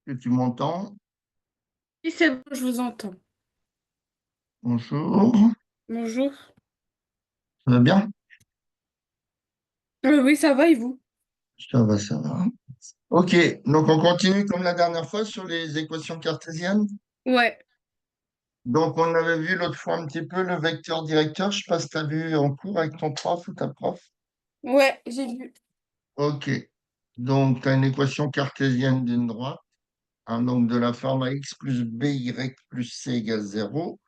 Que tu m'entends? Oui, c'est bon, je vous entends. Bonjour. Bonjour. Ça va bien? Oui, ça va et vous? Ça va, ça va. Ok, donc on continue comme la dernière fois sur les équations cartésiennes. Ouais, Donc on avait vu l'autre fois un petit peu le vecteur directeur. Je sais pas si tu as vu en cours avec ton prof ou ta prof. ouais, j'ai vu. Ok, donc tu as une équation cartésienne d'une droite, hein, donc de la forme ax plus by plus c égale 0.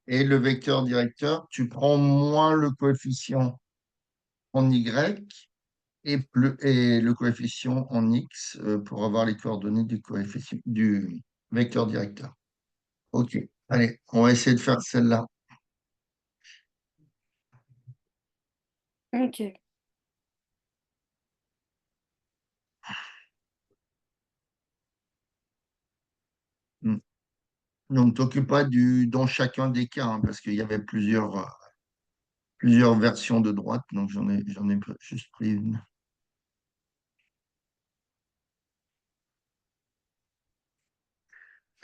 Et le vecteur directeur, tu prends moins le coefficient en y et le coefficient en x pour avoir les coordonnées du coefficient du vecteur directeur. Ok, allez, on va essayer de faire celle-là. Ok. Hmm. Donc, t'occupe pas dans chacun des cas, hein, parce qu'il y avait plusieurs versions de droite, donc j'en ai juste pris une.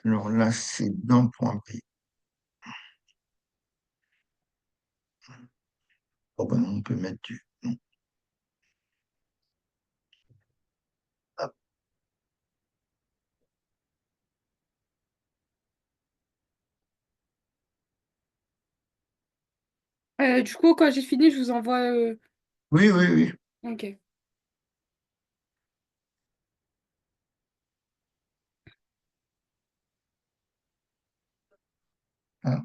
Alors là, c'est d'un point B. Oh ben non, on peut mettre du. Non. Hop. Du coup, quand j'ai fini, je vous envoie. Oui, oui, oui. Ok. Ah,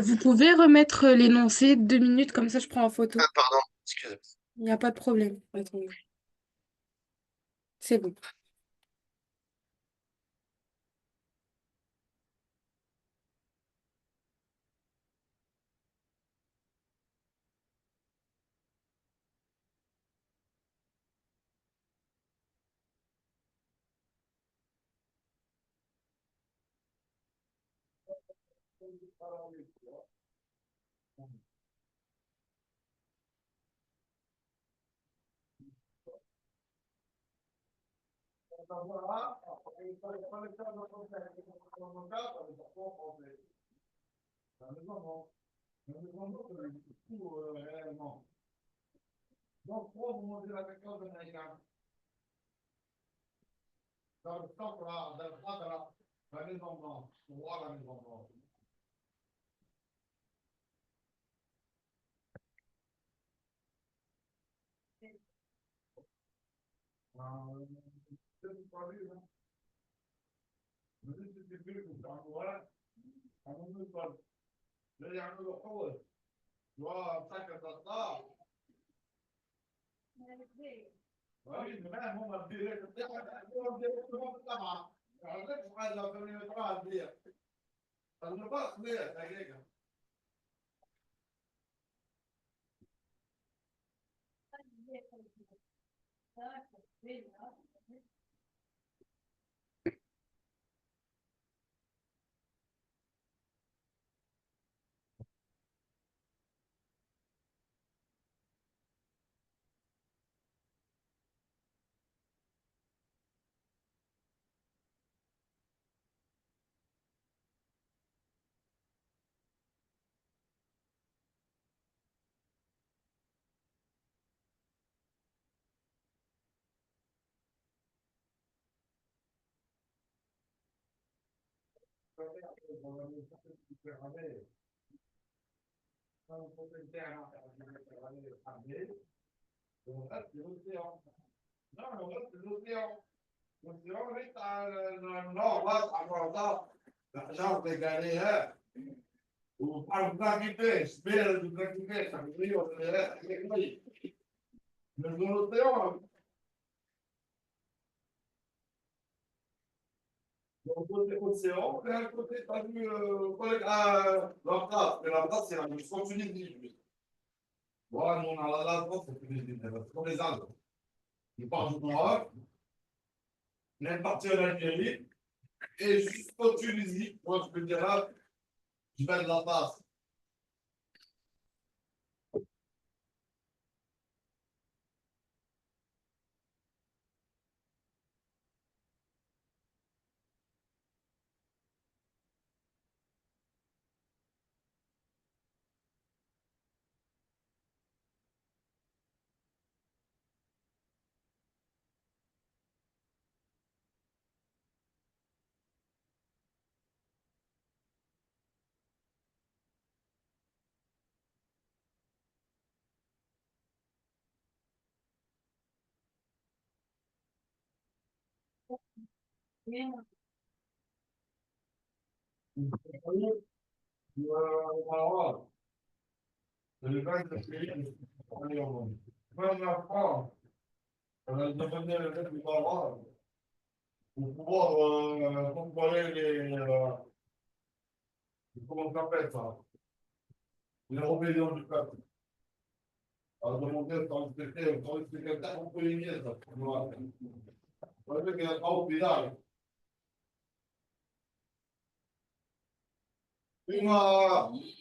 Vous pouvez remettre l'énoncé 2 minutes, comme ça je prends en photo. pardon, excusez-moi. Il n'y a pas de problème. Attendez. C'est bon. Ah,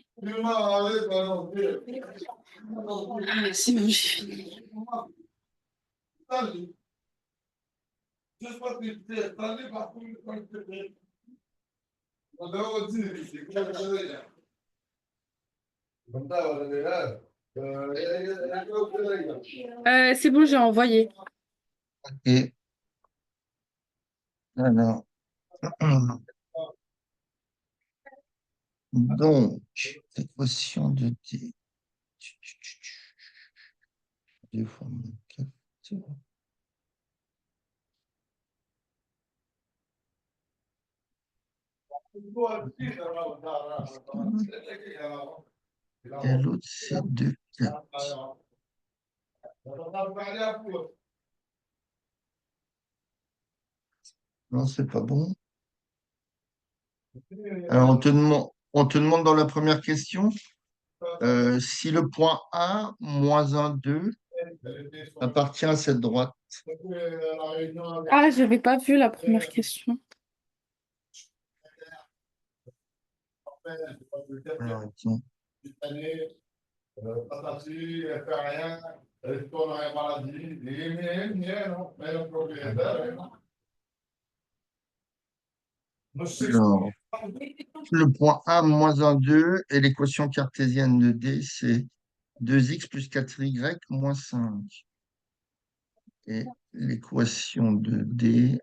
c'est bon, j'ai fini. C'est bon, j'ai envoyé. Et alors, donc, équation de t. Deux fois moins quatre. Et l'autre, c'est 2, 4. Non, c'est pas bon. Alors, on te demande dans la première question si le point A, moins 1, 2, appartient à cette droite. Ah, j'avais pas vu la première question. Alors, attends. Alors, le point A moins un 2 et l'équation cartésienne de D, c'est 2x plus 4y moins 5. Et l'équation de D,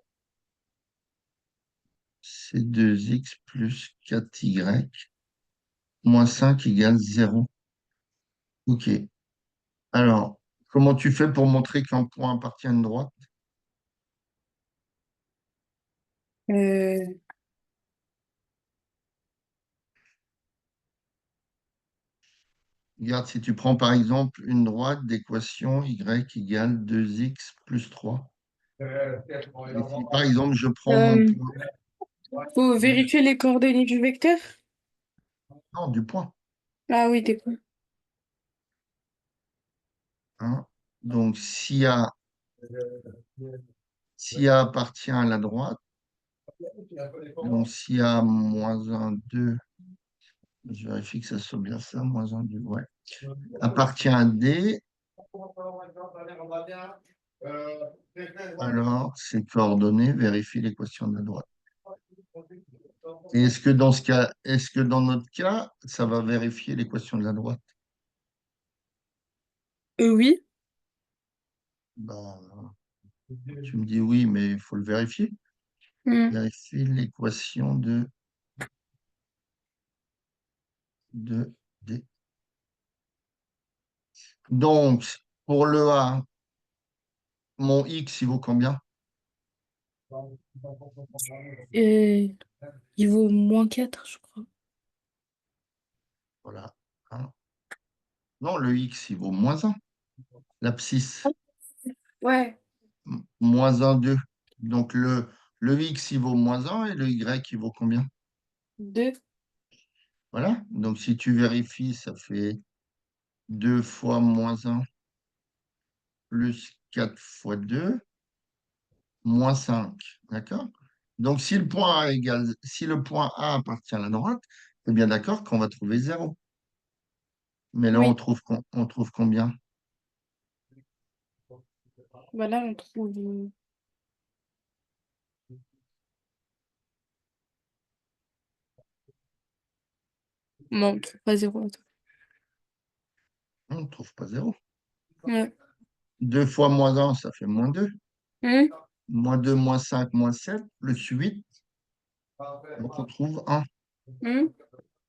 c'est 2x plus 4y moins 5 égale 0. OK. Alors, comment tu fais pour montrer qu'un point appartient à une droite? Euh, Regarde, si tu prends par exemple une droite d'équation y égale 2x plus 3. Et si par exemple je prends mon euh, point, faut vérifier les coordonnées du vecteur? non, du point, Ah oui, d'accord. hein. Donc si A appartient à la droite, donc si A moins un 2, je vérifie que ça soit bien ça, moins un 2, ouais, appartient à D, alors ces coordonnées vérifient l'équation de la droite. Et est-ce que dans ce cas, est-ce que dans notre cas, ça va vérifier l'équation de la droite? Oui. Ben, tu me dis oui, mais il faut le vérifier. Hmm. Vérifier l'équation de D. Donc, pour le A, mon X, il vaut combien? Euh, il vaut -4, je crois. Voilà. Hein. Non, le X, il vaut moins 1. L'abscisse, Ouais. moins un 2. Donc, le X, il vaut moins 1 et le Y, il vaut combien? 2. Voilà. Donc, si tu vérifies, ça fait 2 fois moins 1 plus 4 fois 2 moins 5. D'accord? Donc, si le point A appartient à la droite, c'est bien d'accord qu'on va trouver 0. Mais là, Oui. on trouve combien? Bah là, on trouve. Non, on trouve pas 0. Attends. On ne trouve pas 0. Ouais. 2 fois moins 1, ça fait moins 2. Hmm. Moins 2, moins 5, moins 7, plus 8. Donc, on trouve 1. Hmm.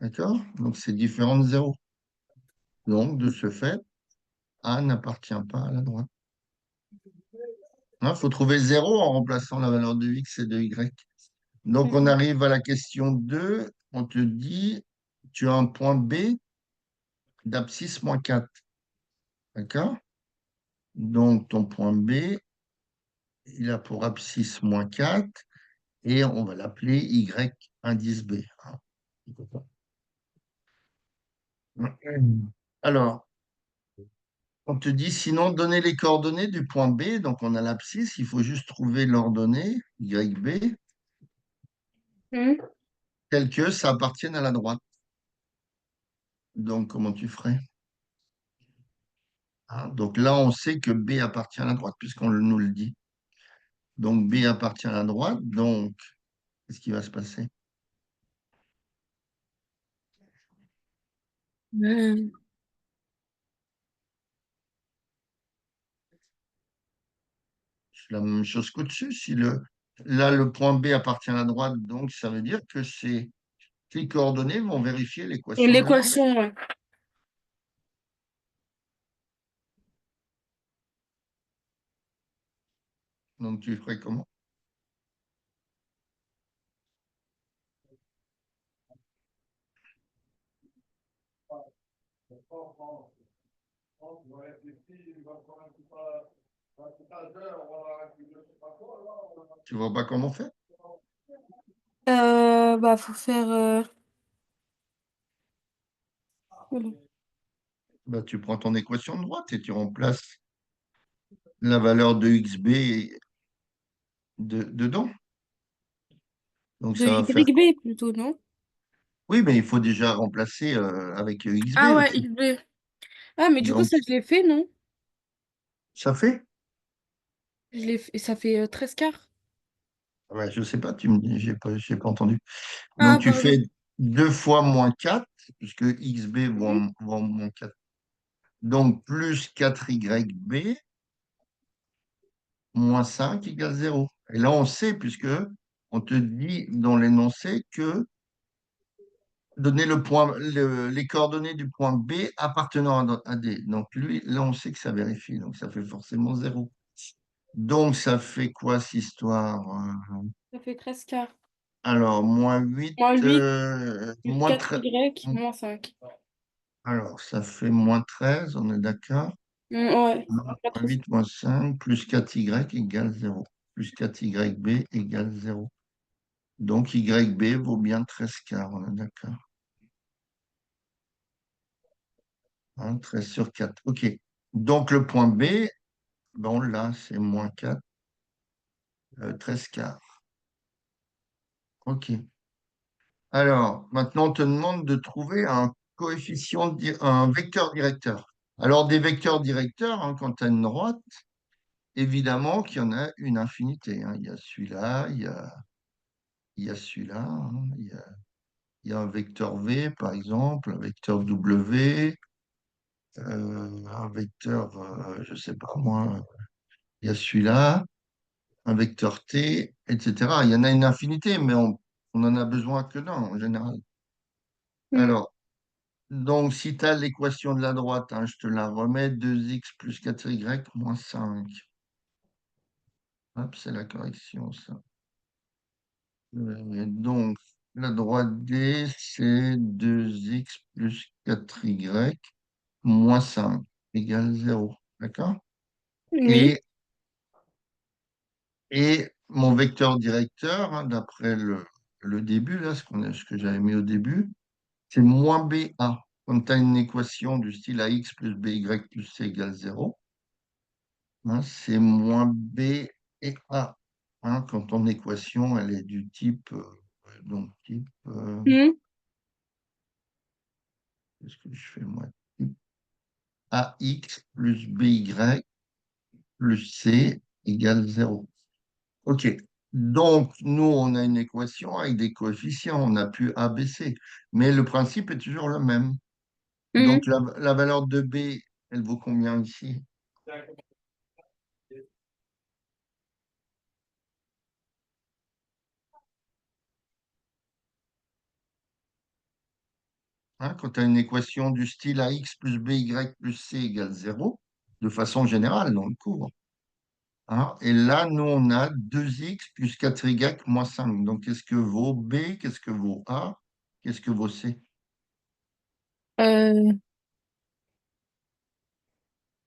D'accord? Donc, c'est différent de 0. Donc, de ce fait, A n'appartient pas à la droite. Il faut trouver 0 en remplaçant la valeur de X et de Y. Donc, on Hmm. arrive à la question 2. On te dit, tu as un point B d'abscisse moins 4. D'accord? Donc, ton point B, il a pour abscisse moins 4 et on va l'appeler Y indice B. Hein. Alors, on te dit sinon donner les coordonnées du point B. Donc, on a l'abscisse, il faut juste trouver l'ordonnée YB Hmm. telle que ça appartienne à la droite. Donc, comment tu ferais? Hein, donc là, on sait que B appartient à la droite puisqu'on nous le dit. Donc, B appartient à la droite. Donc, qu'est-ce qui va se passer? C'est la même chose qu'au-dessus. Là, le point B appartient à la droite, donc ça veut dire que ces coordonnées vont vérifier Et l'équation de la droite. l'équation, ouais. Donc, tu ferais comment? Tu vois pas comment on fait? Bah, faut faire. Voilà. Bah, tu prends ton équation de droite et tu remplaces la valeur de XB dedans. Donc, De ça va faire YB plutôt, non? Oui, mais il faut déjà remplacer avec Ah XB ouais, aussi. XB. Ah, mais du coup, Donc, ça, je l'ai fait, non? ça fait? Je l'ai fait, et ça fait 13 quarts. Ouais, je sais pas, tu me dis, j'ai pas entendu. Ah, Donc, tu pardon. fais 2 fois moins 4 puisque XB Mhm. vaut moins 4. Donc, plus 4YB, moins 5 égale 0. Et là, on sait, puisque on te dit dans l'énoncé que donner les coordonnées du point B appartenant à D. Donc, lui, là, on sait que ça vérifie. Donc, ça fait forcément 0. Donc, ça fait quoi cette histoire? Ça fait 13 quarts. Alors, moins 8, Moins 8 plus moins 13. 4Y, moins 5. Alors, ça fait moins 13, on est d'accord? Ouais, Moins pas trop. 8 moins 5 plus 4Y égale 0. Plus 4YB égale 0. Donc, YB vaut bien 13 quarts, on est d'accord. Hein, 13 sur 4. OK. Donc, le point B, bon, là, c'est moins 4, 13 quarts. OK. Alors, maintenant, on te demande de trouver un un vecteur directeur. Alors, des vecteurs directeurs, hein, quand tu as une droite, évidemment qu'il y en a une infinité, hein. Il y a celui-là, il y a celui-là, hein. Il y a un vecteur V, par exemple, un vecteur W, un vecteur, je ne sais pas moi, il y a celui-là, un vecteur T, etc. Il y en a une infinité, mais on en a besoin que d'un en général. Mm. Alors, donc, si tu as l'équation de la droite, hein, je te la remets, 2x plus 4y moins 5. Hop, c'est la correction, ça. Donc, la droite D, c'est 2x plus 4y moins 5 égale 0. D'accord? Oui. Et, et mon vecteur directeur, hein, d'après le début, là, ce que j'avais mis au début, c'est moins BA. Quand tu as une équation du style AX plus BY plus C égale 0, hein, c'est moins B et A. Hein, quand ton équation, elle est du type, Mm. qu'est-ce que je fais moi? Type AX plus BY plus C égale 0. OK. Donc, nous, on a une équation avec des coefficients. On a pu A, B, C. Mais le principe est toujours le même. Mm. Donc, la valeur de B, elle vaut combien ici? Hein, quand tu as une équation du style AX plus BY plus C égale 0, de façon générale dans le cours. Hein, et là, nous, on a 2x plus 4y moins 5. Donc, qu'est-ce que vaut B? Qu'est-ce que vaut A? Qu'est-ce que vaut C? Euh,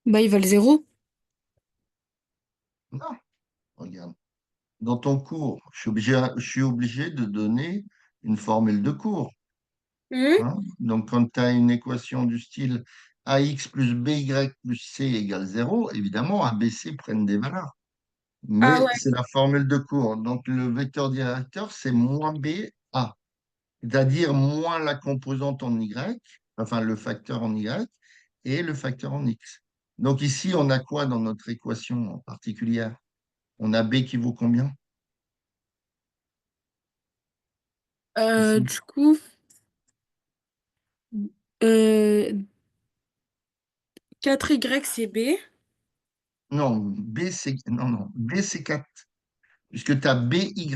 Bah, ils valent 0. Non, regarde. Dans ton cours, je suis obligé de donner une formule de cours. Mm. Hein. Donc, quand tu as une équation du style AX plus BY plus C égale 0, évidemment, A, B, C prennent des valeurs. Ah Mais ouais. c'est la formule de cours. Donc, le vecteur directeur, c'est moins B, A. C'est-à-dire moins la composante en Y, enfin le facteur en Y, et le facteur en X. Donc, ici, on a quoi dans notre équation en particulière? On a B qui vaut combien? Ici. Du coup, euh, 4Y, c'est B. Non, B, c'est 4 puisque tu as BY.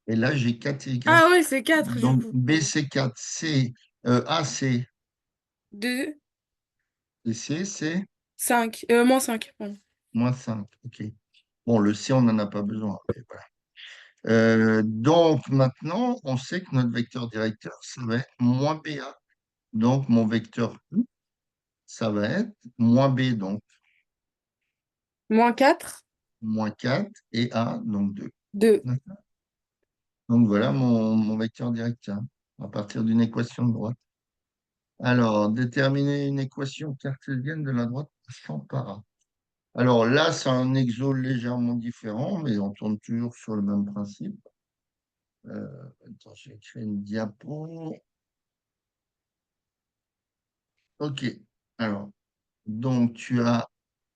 Et là, j'ai 4Y. Ah ouais, c'est 4 du Donc, coup. B, c'est 4. A, c'est. 2, Et c'est 5. Moins 5. moins 5. OK. Bon, le C, on n'en a pas besoin. Mais voilà. Donc, maintenant, on sait que notre vecteur directeur, ça va être moins BA. Donc, mon vecteur I, ça va être moins B, donc Moins 4. moins 4 et A, donc 2. 2. Donc, voilà mon vecteur directeur à partir d'une équation de droite. Alors, déterminer une équation cartésienne de la droite sans para. Alors là, c'est un exo légèrement différent, mais on tourne toujours sur le même principe. Attends, j'ai créé une diapo. Ok. Alors, donc tu as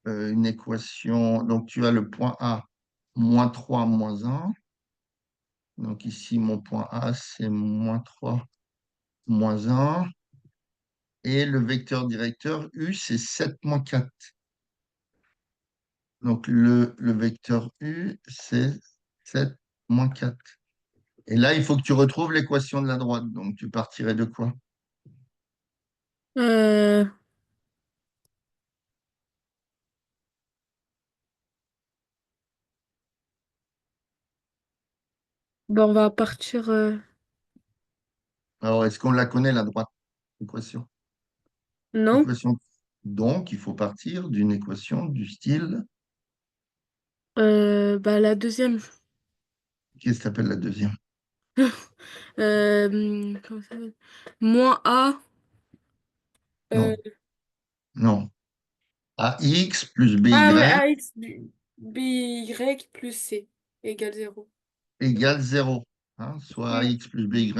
une équation, donc tu as le point A, moins 3 moins un. Donc ici, mon point A, c'est moins 3 moins un. Et le vecteur directeur U, c'est 7 moins 4. Donc le vecteur U, c'est 7 moins 4. Et là, il faut que tu retrouves l'équation de la droite. Donc tu partirais de quoi? Euh, on va partir. Alors, est-ce qu'on la connaît, la droite? Équation. Non, Équation. Donc, il faut partir d'une équation du style. la deuxième. Qu'est-ce que t'appelles la deuxième? Comment ça s'appelle? Moins A. euh, Non, non. AX plus Ah ouais, BY AX BY plus C égale 0. égale 0. Hein, soit Hmm, AX plus BY.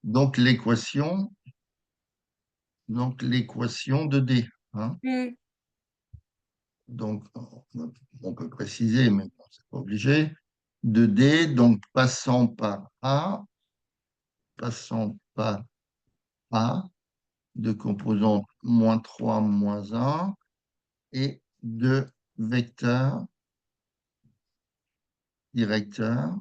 Donc, l'équation de D. Hein. hmm. Donc, on peut préciser, mais bon, c'est pas obligé. De D, donc passant par A, de composante moins 3 moins un et de vecteurs directeurs.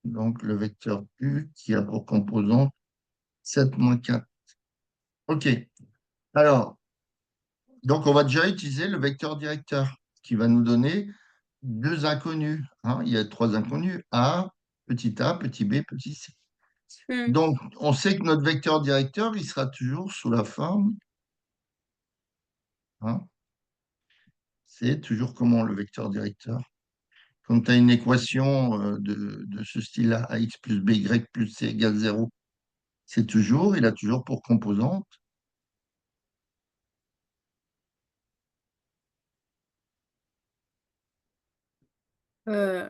Donc, le vecteur U qui a pour composante 7 moins 4. OK. Alors, donc on va déjà utiliser le vecteur directeur qui va nous donner deux inconnus. Hein. Il y a trois inconnus, A, petit b, petit c. Hmm. Donc, on sait que notre vecteur directeur, il sera toujours sous la forme. Hein, c'est toujours comment le vecteur directeur? Quand tu as une équation de ce style-là, ax plus by plus c égale 0, il a toujours pour composante. Euh,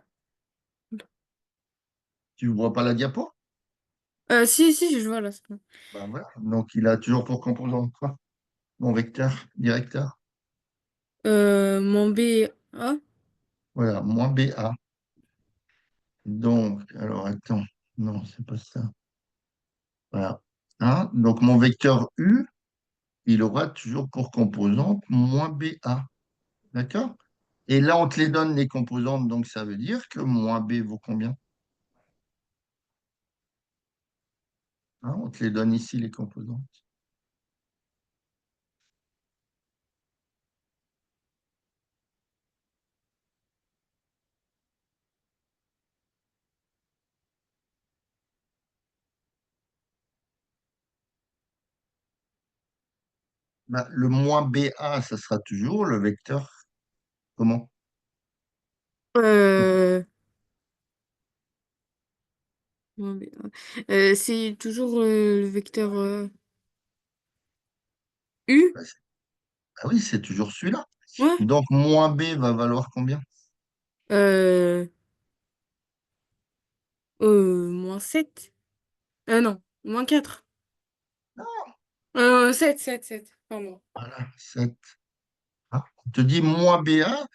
Tu ne vois pas la diapo? si, si, je vois là. C'est bon. Ben voilà. Donc, il a toujours pour composante quoi? Mon vecteur directeur. Mon B. A. Voilà, moins BA. Donc, alors attends, non, c'est pas ça. Voilà. Hein, donc, mon vecteur U, il aura toujours pour composante moins BA. D'accord? Et là, on te les donne les composantes, donc ça veut dire que moins B vaut combien? Hein, on te les donne ici, les composantes. Ben, le moins BA, ça sera toujours le vecteur. Comment? Euh, mon B, A. C'est toujours le vecteur U. Ben, ah oui, c'est toujours celui-là. Ouais. Donc, moins B va valoir combien? Euh, moins 7. Non, moins 4. 7. Pardon. Voilà, 7. Ah, on te dit moins BA,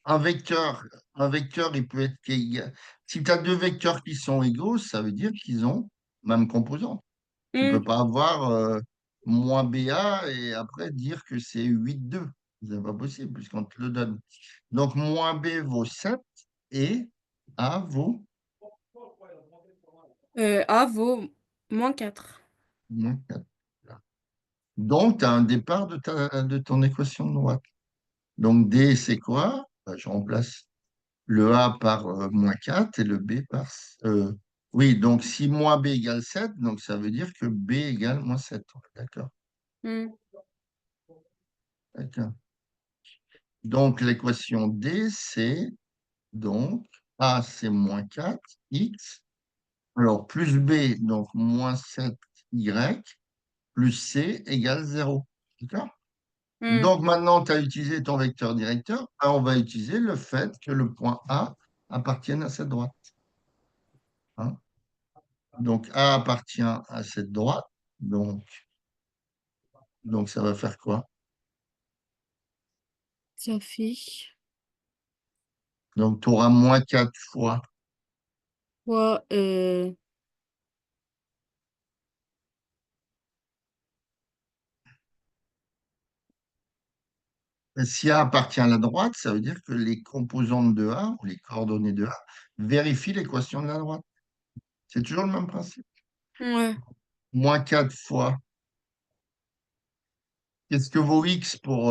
un vecteur, un vecteur, il peut être égal. Si tu as deux vecteurs qui sont égaux, ça veut dire qu'ils ont même composante. Tu ne Hmm. peux pas avoir moins BA et après dire que c'est 8,2. C'est pas possible puisqu'on te le donne. Donc, moins B vaut 7 et A vaut A vaut moins 4. moins 4. Donc, tu as un départ de ton équation de droite. Donc, D, c'est quoi? Ben, je remplace le A par moins 4 et le B par... oui, donc si moins B égale 7, donc ça veut dire que B égale moins 7. D'accord. Hmm. D'accord. Donc l'équation D, c'est donc A, c'est moins 4 X, alors plus B, donc moins 7 Y, plus C égale 0. D'accord? Hmm. Donc maintenant, tu as utilisé ton vecteur directeur. Ben, on va utiliser le fait que le point A appartienne à cette droite. Hein. Donc A appartient à cette droite. Donc, donc ça va faire quoi? Ça fait Donc, tu auras moins 4 fois. quoi? Si A appartient à la droite, ça veut dire que les composantes de A, ou les coordonnées de A, vérifient l'équation de la droite. C'est toujours le même principe. Ouais. Moins 4 fois. Qu'est-ce que vaut X pour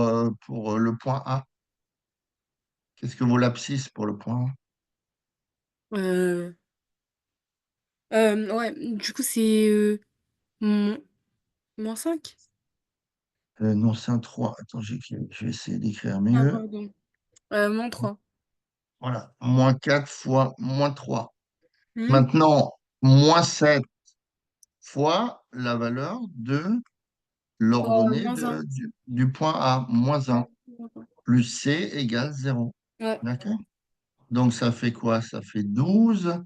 le point A? Qu'est-ce que vaut l'abscisse pour le point A? Euh, ouais, du coup, c'est mon- moins 5. Non, c'est un 3. Attends, je vais essayer d'écrire Ah, mieux. pardon. Moins 3. Voilà. Moins 4 fois moins 3. Hmm. Maintenant, moins 7 fois la valeur de l'ordonnée Moins 1. du point A, moins Ouais. 1, plus C égale 0. Ouais. D'accord? Donc, ça fait quoi? Ça fait 12.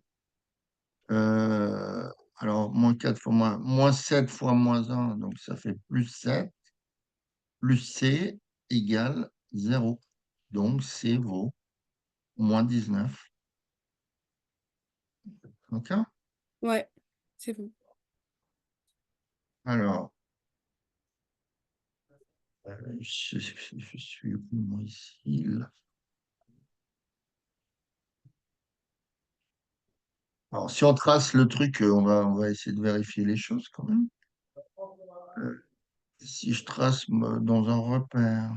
Euh, alors, moins 4 fois moins 7 fois moins 1, donc ça fait plus 7, plus C égale 0. Donc, C vaut moins 19. D'accord? Ouais. C'est bon. Alors, je suis où, moi, ici, là. Alors, si on trace le truc, on va essayer de vérifier les choses quand même. Euh, Si je trace dans un repère,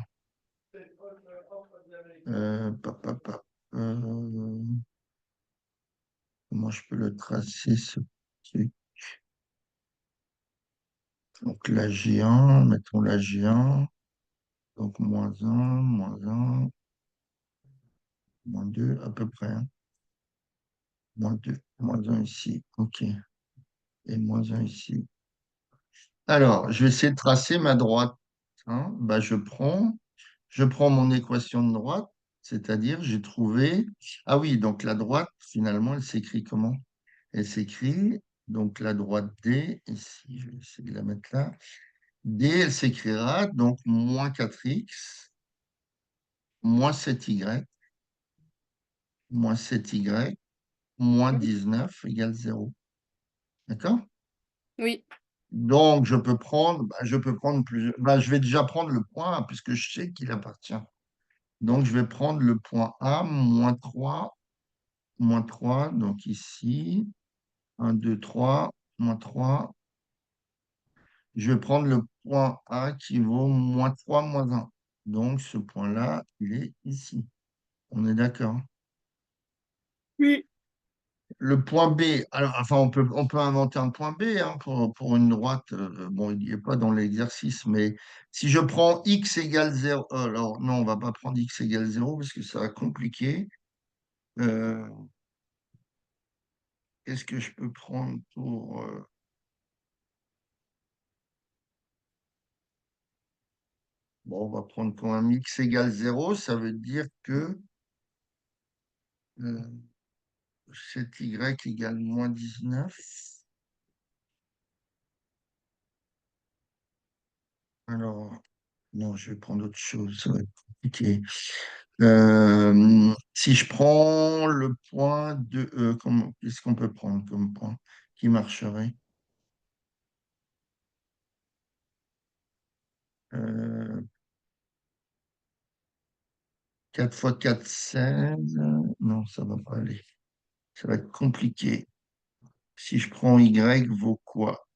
euh, comment je peux le tracer, ce truc? Donc, la G1, mettons la G1, donc moins 2 à peu près, hein. Moins 2, moins un ici, ok, et moins un ici. Alors, je vais essayer de tracer ma droite, hein. Bah, je prends mon équation de droite, c'est-à-dire j'ai trouvé. Ah oui, donc la droite, finalement, elle s'écrit comment? Elle s'écrit, donc la droite D, ici, je vais essayer de la mettre là. D, elle s'écrira donc moins 4x, moins 7y, moins 7y, moins 19 égale 0. D'accord? Oui. Donc, je peux prendre plusieurs. Je vais déjà prendre le point A, puisque je sais qu'il appartient. Donc, je vais prendre le point A, moins 3, donc ici, 1, 2, 3, moins 3. Je vais prendre le point A qui vaut moins 3, moins 1. Donc, ce point-là, il est ici. On est d'accord? Oui. Le point B, alors, enfin, on peut inventer un point B, hein, pour une droite. Bon, il n'y est pas dans l'exercice, mais si je prends x égale 0, alors non, on va pas prendre x égale 0 parce que ça va compliquer. Euh, Qu'est-ce que je peux prendre pour. Bon, on va prendre quand même x égale 0, ça veut dire que 7y égale moins 19. Alors, non, je vais prendre autre chose, ça va être compliqué. Si je prends le point de E, qu'est-ce qu'on peut prendre comme point qui marcherait? 4 fois 4, 16. Non, ça va pas aller. Ça va être compliqué. Si je prends Y, vaut quoi?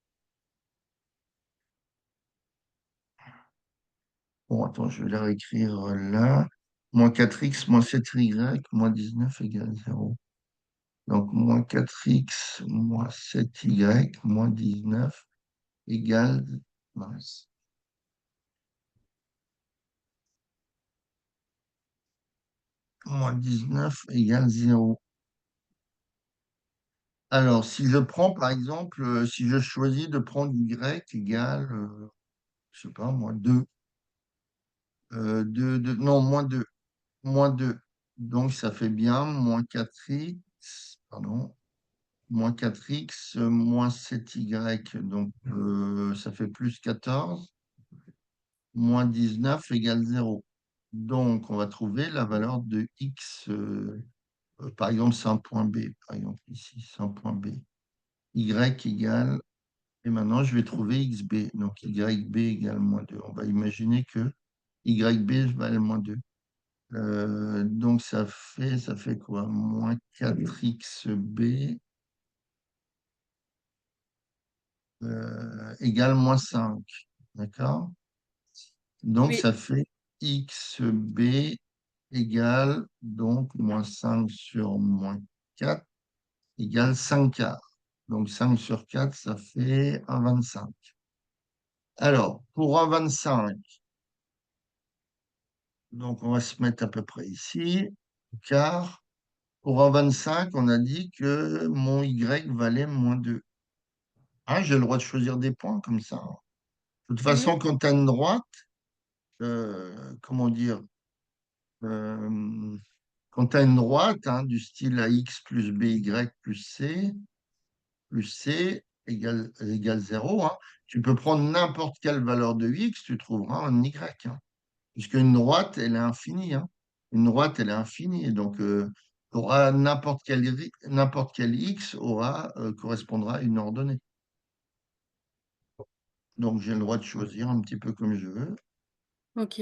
Bon, attends, je vais la réécrire là. Moins 4x, moins 7y, moins 19 égale 0. Donc, moins 4x, moins 7y, moins 19 égale, mince, moins 19 égale 0. Alors, si je prends, par exemple, si je choisis de prendre y égale, je sais pas, moins 2, non, moins 2. Donc, ça fait bien moins 4x, pardon, moins 4x, moins 7y, donc ça fait plus 14, moins 19 égale 0. Donc, on va trouver la valeur de x, par exemple, c'est un point B, par exemple, ici, c'est un point B. Y égale, et maintenant, je vais trouver xb, donc yb égale moins 2. On va imaginer que yb va aller moins 2. Donc, ça fait quoi? Moins 4xb égale moins 5. D'accord? Donc, Oui, ça fait xb égale donc moins 5 sur moins 4 égale 5 quarts. Donc 5 sur 4, ça fait 1,25. Alors, pour 1,25, donc on va se mettre à peu près ici, car pour 1,25, on a dit que mon y valait moins 2. Ah, j'ai le droit de choisir des points comme ça. De toute mhm, façon, quand tu as une droite, comment dire, euh, quand tu as une droite du style ax plus by plus c égale 0, tu peux prendre n'importe quelle valeur de x, tu trouveras un y. Puisque une droite, elle est infinie. Une droite, elle est infinie. Donc, n'importe quel x correspondra à une ordonnée. Donc, j'ai le droit de choisir un petit peu comme je veux. ok.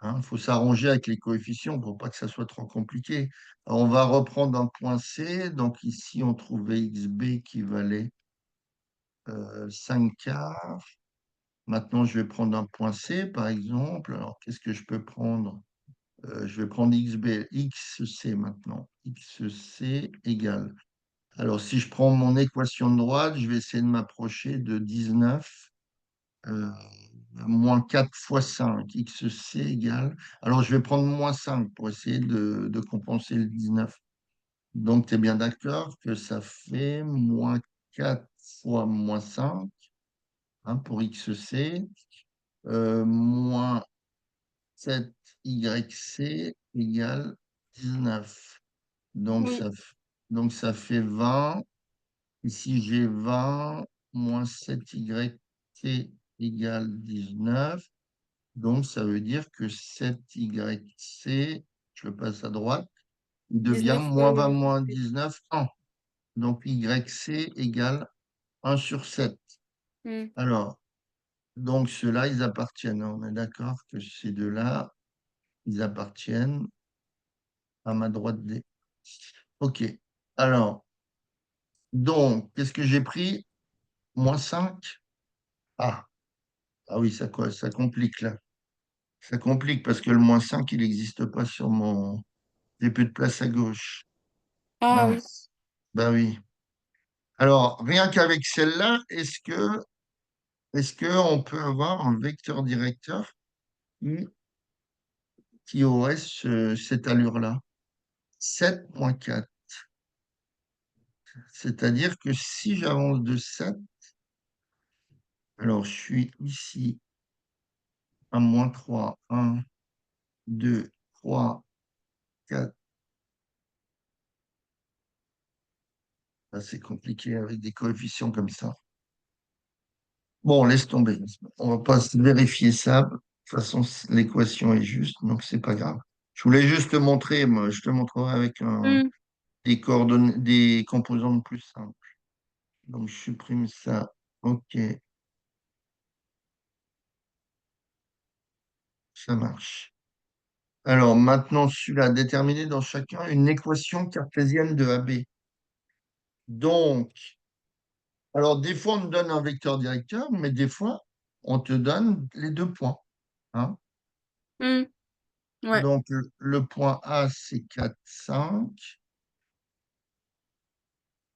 Il faut s'arranger avec les coefficients pour pas que ça soit trop compliqué. Alors, on va reprendre un point C. Donc, ici, on trouvait xb qui valait 5 quarts. Maintenant, je vais prendre un point C, par exemple. Alors, qu'est-ce que je peux prendre? Je vais prendre xc maintenant. Xc égale. Alors, si je prends mon équation de droite, je vais essayer de m'approcher de 19 moins 4 fois 5. Xc égale. Alors, je vais prendre moins 5 pour essayer de compenser le 19. Donc, tu es bien d'accord que ça fait moins 4 fois moins 5 pour xc, moins 7yc égale 19. Donc Oui, ça, donc ça fait 20. Ici, j'ai 20 moins 7yc égale 19. Donc ça veut dire que 7yc, je le passe à droite, il devient 19 moins 20 moins 19, 1. Donc yc égale 1 sur 7. hmm, Alors, donc ceux-là, ils appartiennent. On est d'accord que ces deux-là, ils appartiennent à ma droite D. OK. Alors, donc, qu'est-ce que j'ai pris? Moins 5. Ah, ah oui, ça complique là. Ça complique parce que le moins 5 il n'existe pas sur mon. J'ai plus de place à gauche. Ah oui. Mince. Ben oui. Alors, rien qu'avec celle-là, est-ce que on peut avoir un vecteur directeur qui, qui aurait cette allure-là? 7,4. C'est-à-dire que si j'avance de 7, alors je suis ici à moins 3, 1, 2, 3, 4. Ah, c'est compliqué avec des coefficients comme ça. Bon, laisse tomber. On va pas se vérifier ça. De toute façon, l'équation est juste, donc c'est pas grave. Je voulais juste te montrer, moi, je te montrerai avec Hmm, des coordonnées, des composantes plus simples. Donc, je supprime ça. OK, ça marche. Alors, maintenant, celui-là, déterminer dans chacun une équation cartésienne de AB. Donc, alors, des fois, on me donne un vecteur directeur, mais des fois, on te donne les deux points. hein. hmm, ouais. Donc, le point A, c'est 4, 5.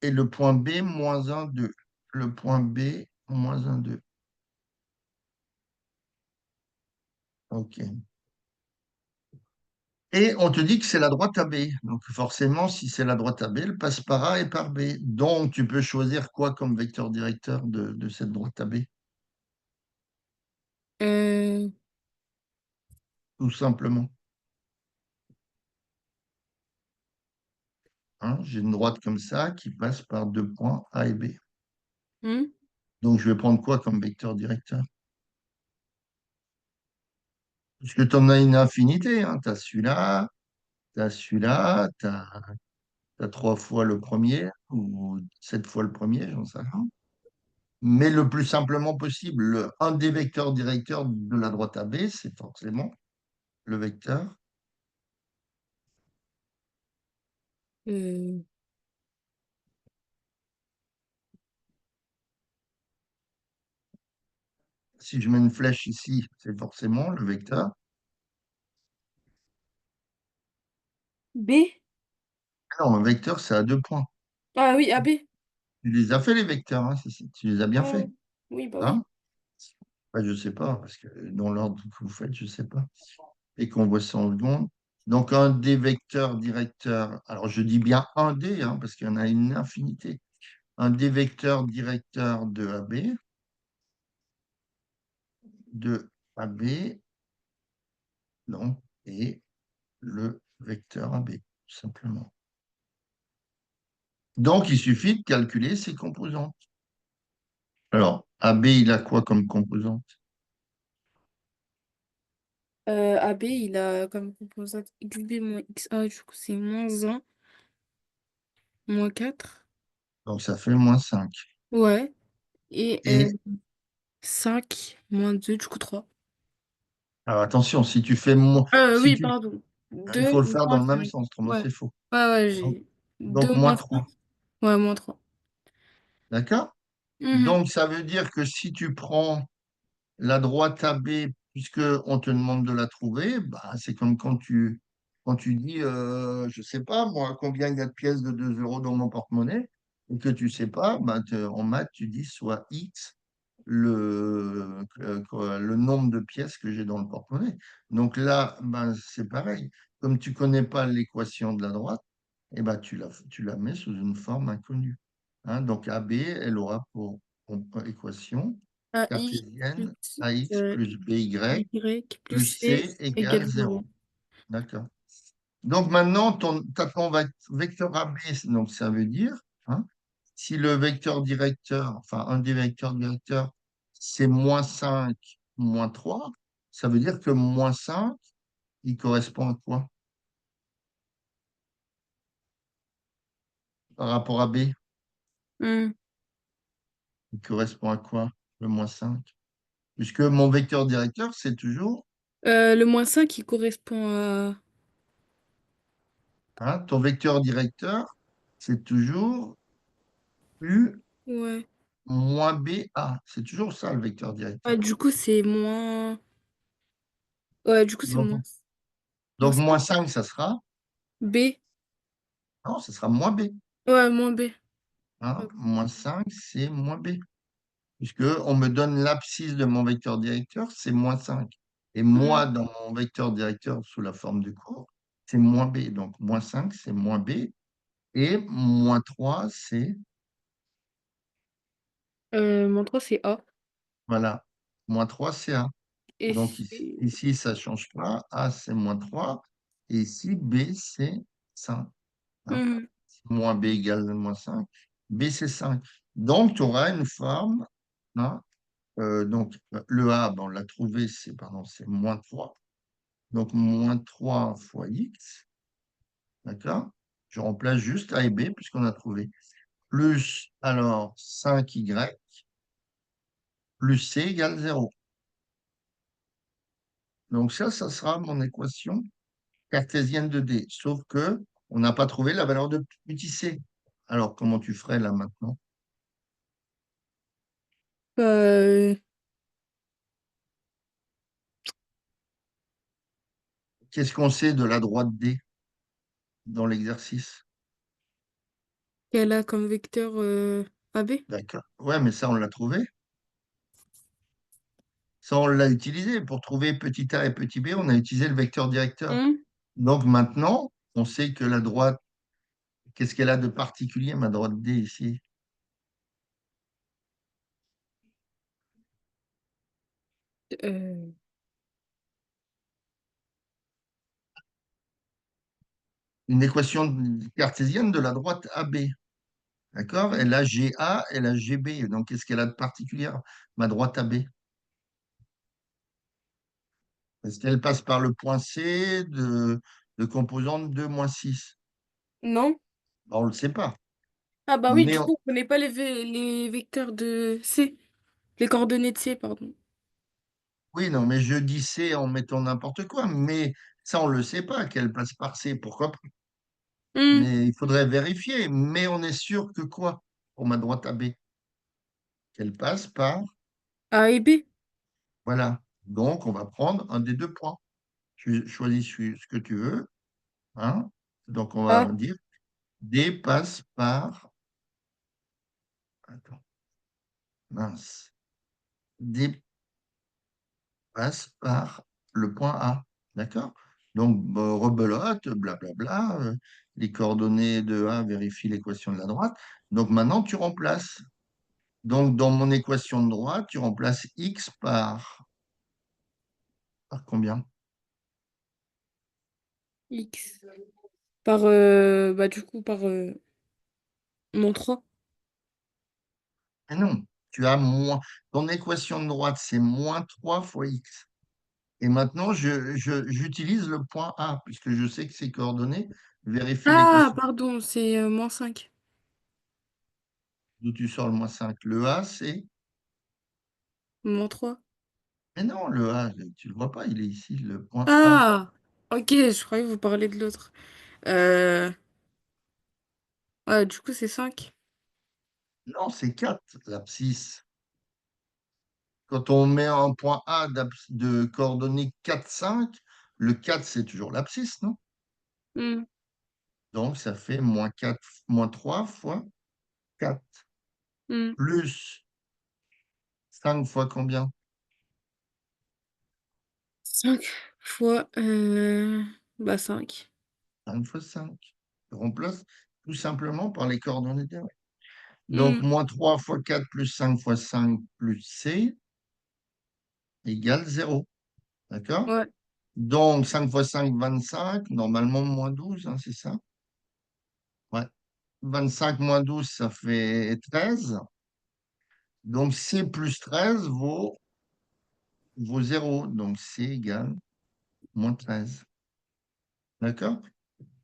Et le point B, moins un 2. Le point B, moins un 2. OK. Et on te dit que c'est la droite AB. Donc, forcément, si c'est la droite AB, elle passe par A et par B. Donc, tu peux choisir quoi comme vecteur directeur de cette droite AB? Euh, Tout simplement. hein. J'ai une droite comme ça qui passe par deux points A et B. Hmm. Donc, je vais prendre quoi comme vecteur directeur? Puisque tu en as une infinité, hein. Tu as celui-là, tu as celui-là, tu as trois fois le premier ou sept fois le premier, j'en sais rien. Mais le plus simplement possible, un des vecteurs directeurs de la droite AB, c'est forcément le vecteur. Euh, Si je mets une flèche ici, c'est forcément le vecteur. B? Non, un vecteur, c'est à deux points. Ah oui, AB. Tu les as fait, les vecteurs, hein, tu les as bien Ah, fait. oui, bah oui. Hein? Bah, je ne sais pas, parce que dans l'ordre que vous faites, je ne sais pas. Et qu'on voit ça en secondes. Donc, un des vecteurs directeurs, alors je dis bien un des, hein, parce qu'il y en a une infinité. Un des vecteurs directeurs de AB, donc, est le vecteur AB, tout simplement. Donc, il suffit de calculer ses composantes. Alors, AB, il a quoi comme composante? AB, il a comme composante XB moins XA, du coup c'est -1, -4. Donc, ça fait -5. Ouais. Et Et 5, -2, du coup 3. alors, attention, si tu fais moins, si Oui, tu, pardon. il 2 faut le faire dans moins le même 5. sens, autrement Ouais. c'est faux. Ouais, ouais, Donc, j'ai donc 2 moins moins 5. 3. Ouais, -3. D'accord? Mhm. Donc, ça veut dire que si tu prends la droite AB, puisque on te demande de la trouver, bah, c'est comme quand tu dis, je ne sais pas, moi, combien il y a de pièces de 2 euros dans mon porte-monnaie, et que tu ne sais pas, bah, en maths, tu dis soit X le nombre de pièces que j'ai dans le porte-monnaie. Donc là, ben, c'est pareil. Comme tu ne connais pas l'équation de la droite, eh ben, tu la mets sous une forme inconnue. Hein, donc AB, elle aura pour équation AI cartésienne plus AX plus BY Y plus plus C C égale égale 0. zéro. D'accord. Donc maintenant, t'as ton vecteur AB, donc ça veut dire, hein, si le vecteur directeur, enfin un des vecteurs directeurs, c'est -5, -3, ça veut dire que -5, il correspond à quoi par rapport à B? Hmm. Il correspond à quoi, le -5? Puisque mon vecteur directeur, c'est toujours, Le -5 il correspond à... hein, ton vecteur directeur, c'est toujours U Ouais. moins BA. C'est toujours ça, le vecteur Ah, directeur. du coup, c'est moins... Ouais, du coup, c'est Donc, moins donc 5. -5, ça sera, B. non, ça sera moins B. Ouais, moins B. Hein. Ok. -5, c'est moins B. Puisque on me donne l'abscisse de mon vecteur directeur, c'est -5. Et moi, Hmm. dans mon vecteur directeur sous la forme de courbe, c'est moins B. Donc, -5, c'est moins B. Et -3, c'est, -3, c'est A. voilà, -3, c'est A. Et Donc, ici, ça ne change pas. A, c'est -3. Et ici, B, c'est 5. Hein. Mhm. Moins B égale -5. B, c'est 5. Donc, tu auras une forme, hein. Donc, le A, ben, on l'a trouvé, c'est -3. Donc, -3 fois X, d'accord? Je remplace juste A et B puisqu'on a trouvé. Plus, alors, 5Y, plus C égale 0. Donc, ça sera mon équation cartésienne de D. Sauf que on n'a pas trouvé la valeur de petit c. Alors, comment tu ferais là maintenant? Euh, Qu'est-ce qu'on sait de la droite D dans l'exercice? Qu'elle a comme vecteur AB. D'accord. Ouais, mais ça, on l'a trouvé. Ça, on l'a utilisé. Pour trouver petit a et petit b, on a utilisé le vecteur directeur. Hein. Donc maintenant, on sait que la droite, qu'est-ce qu'elle a de particulier, ma droite D ici? Euh, une équation cartésienne de la droite AB. D'accord? Elle a GA, elle a GB. Donc, qu'est-ce qu'elle a de particulier, ma droite AB? Est-ce qu'elle passe par le point C de composante 2 moins 6? Non? On ne le sait pas. Ah bah oui, Mais du coup, on connaît pas les vecteurs de C. Les coordonnées de C, pardon. oui, non, mais je dis C en mettant n'importe quoi. Mais ça, on ne le sait pas qu'elle passe par C. Pourquoi pas? Hmm. Mais il faudrait vérifier. Mais on est sûr que quoi? Pour ma droite AB, qu'elle passe par. A et B. Voilà. Donc, on va prendre un des deux points. Tu choisis ce que tu veux. Hein? Donc, on A. va dire D passe par. Attends, mince. D passe par le point A. D'accord? Donc, rebelote, blablabla. Les coordonnées de A vérifient l'équation de la droite. Donc, maintenant, tu remplaces. Donc, dans mon équation de droite, tu remplaces X par combien? X. Par, bah du coup, par mon 3. Mais non, tu as moins. Ton équation de droite, c'est moins 3 fois X. Et maintenant, j'utilise le point A, puisque je sais que ces coordonnées vérifient Ah, l'équation. pardon, c'est moins 5. D'où tu sors le moins 5. Le A, c'est. Moins 3. Mais non, le A, tu le vois pas, il est ici, le point A. Ah! Ok, je croyais que vous parlez de l'autre. Euh... Ouais, du coup, c'est 5. Non, c'est 4, l'abscisse. Quand on met un point A de coordonnées 4, 5, le 4, c'est toujours l'abscisse, non? Hmm. Donc, ça fait moins 4, moins 3 fois 4, Hmm. plus 5 fois combien? 5 fois bah 5. 5 fois 5. Je remplace tout simplement par les coordonnées des. Donc, Hmm. moins 3 fois 4 plus 5 fois 5 plus C égale 0. D'accord? Ouais. Donc, 5 fois 5, 25. Normalement, moins 12, hein, c'est ça? Ouais. 25 moins 12, ça fait 13. Donc, C plus 13 vaut 0. Donc, C égale moins 13. D'accord?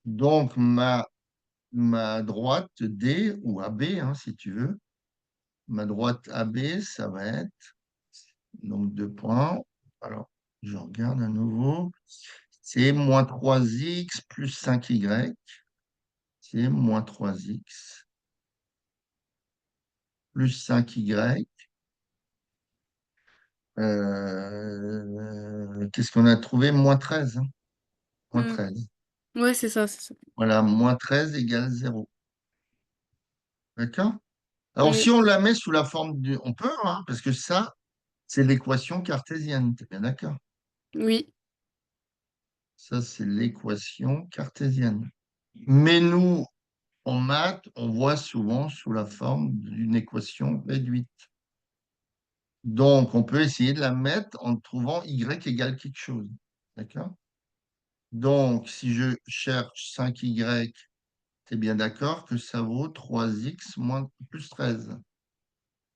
Donc, ma droite D ou AB, hein, si tu veux, ma droite AB, ça va être donc 2 points. Alors, je regarde à nouveau. C'est moins 3x plus 5y. C'est moins 3x plus 5y. Qu'est-ce qu'on a trouvé? Moins 13, hein. Moins Hmm. 13. Ouais, c'est ça, c'est ça. Voilà, moins 13 égale 0. D'accord? Alors, si Oui. on la met sous la forme du. On peut, hein, parce que ça, c'est l'équation cartésienne. Tu es bien d'accord? Oui. Ça, c'est l'équation cartésienne. Mais nous, en maths, on voit souvent sous la forme d'une équation réduite. Donc, on peut essayer de la mettre en trouvant y égale quelque chose. D'accord? Donc, si je cherche 5y, tu es bien d'accord que ça vaut 3x moins plus 13.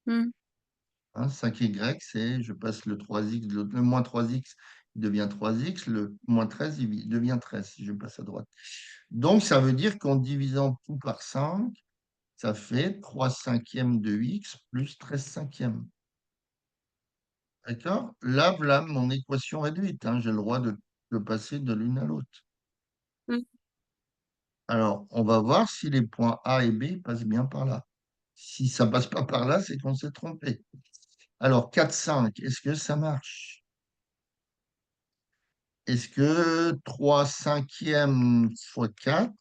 Hmm. Hein, 5y, c'est, je passe le 3x, le moins 3x, il devient 3x, le moins 13, il devient 13 si je passe à droite. Donc, ça veut dire qu'en divisant tout par 5, ça fait 3 cinquièmes de x plus 13 cinquièmes. D'accord? Là, voilà mon équation réduite, hein. J'ai le droit de passer de l'une à l'autre. Hmm. Alors, on va voir si les points A et B passent bien par là. Si ça passe pas par là, c'est qu'on s'est trompé. Alors, 4, 5, est-ce que ça marche? Est-ce que 3 cinquièmes fois 4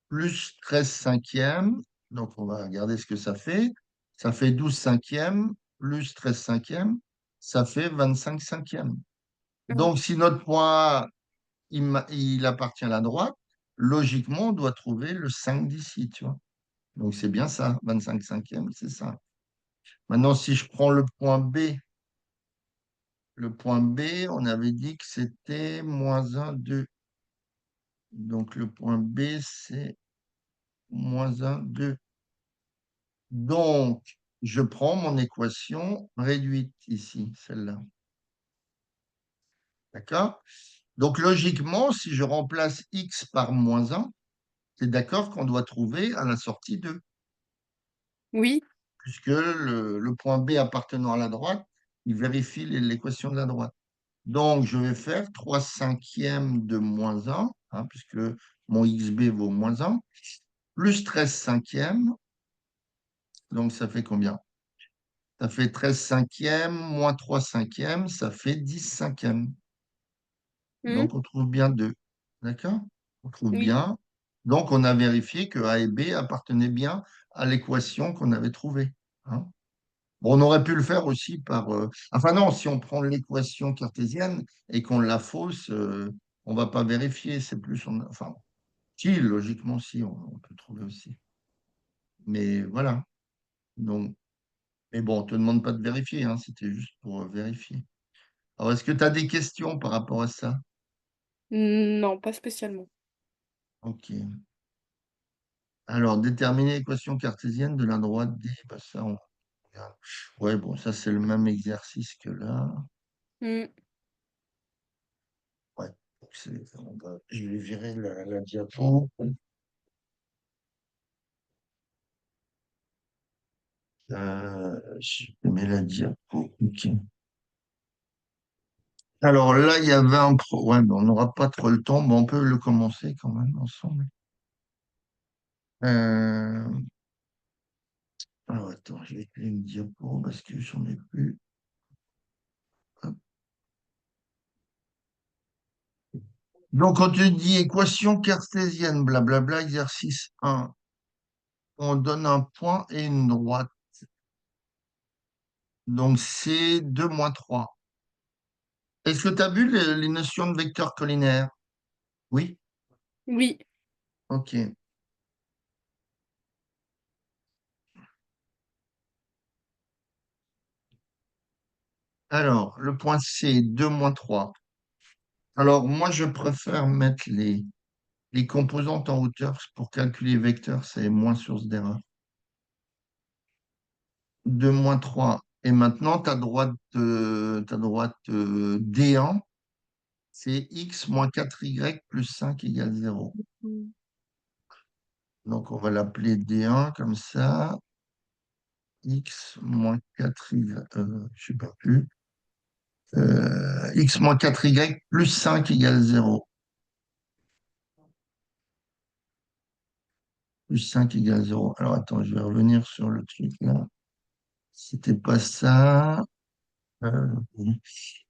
plus 13 cinquièmes, donc on va regarder ce que ça fait 12 cinquièmes plus 13 cinquièmes, ça fait 25 cinquièmes. Ah. Donc, si notre point A, il appartient à la droite, logiquement, on doit trouver le 5 d'ici, tu vois. Donc, c'est bien ça, 25 cinquièmes, c'est ça. Maintenant, si je prends le point B, on avait dit que c'était moins 1, 2. Donc, le point B, c'est moins un 2. Donc, je prends mon équation réduite ici, celle-là. D'accord? Donc, logiquement, si je remplace x par moins un, c'est d'accord qu'on doit trouver à la sortie 2, Oui, puisque le point B appartenant à la droite, il vérifie l'équation de la droite. Donc, je vais faire 3 cinquièmes de moins un, hein, puisque mon xb vaut moins un, plus 13 cinquièmes. Donc, ça fait combien? Ça fait 13 cinquièmes moins 3 cinquièmes, ça fait 10 cinquièmes. hmm, Donc, on trouve bien 2. D'accord? On trouve oui, bien. Donc, on a vérifié que A et B appartenaient bien à l'équation qu'on avait trouvée. Hein. Bon, on aurait pu le faire aussi par... Enfin non, si on prend l'équation cartésienne et qu'on la fausse, on ne va pas vérifier. C'est plus... Enfin, si, logiquement, si, on peut trouver aussi. Mais voilà. Donc, mais bon, on ne te demande pas de vérifier. Hein, c'était juste pour vérifier. Alors, est-ce que tu as des questions par rapport à ça? non, pas spécialement. OK. Alors, déterminer l'équation cartésienne de la droite D, bah, ça, on regarde. Ouais, bon, ça, c'est le même exercice que là. Hmm, Ouais. Donc, je vais virer la diapo. Je mets la diapo. OK. Alors là, il y avait un ouais, mais on n'aura pas trop le temps, mais on peut le commencer quand même ensemble. Euh, Alors, attends, je vais créer une diapo parce que j'en ai plus. Hop. Donc, on te dit équation cartésienne, blablabla, exercice 1. On donne un point et une droite. Donc, c'est 2 moins 3. Est-ce que tu as vu les notions de vecteurs collinaires? Oui? oui, OK. Alors, le point C, 2 moins 3. Alors, moi, je préfère mettre les composantes en hauteur pour calculer les vecteurs, c'est moins source d'erreur. 2 moins 3. Et maintenant, ta droite D1, c'est x moins 4y plus 5 égale 0. hmm, Donc, on va l'appeler D1 comme ça. X moins 4y, je ne sais pas plus. X moins 4y plus 5 égale 0. Plus 5 égale 0. Alors, attends, je vais revenir sur le truc là. C'était pas ça. Euh,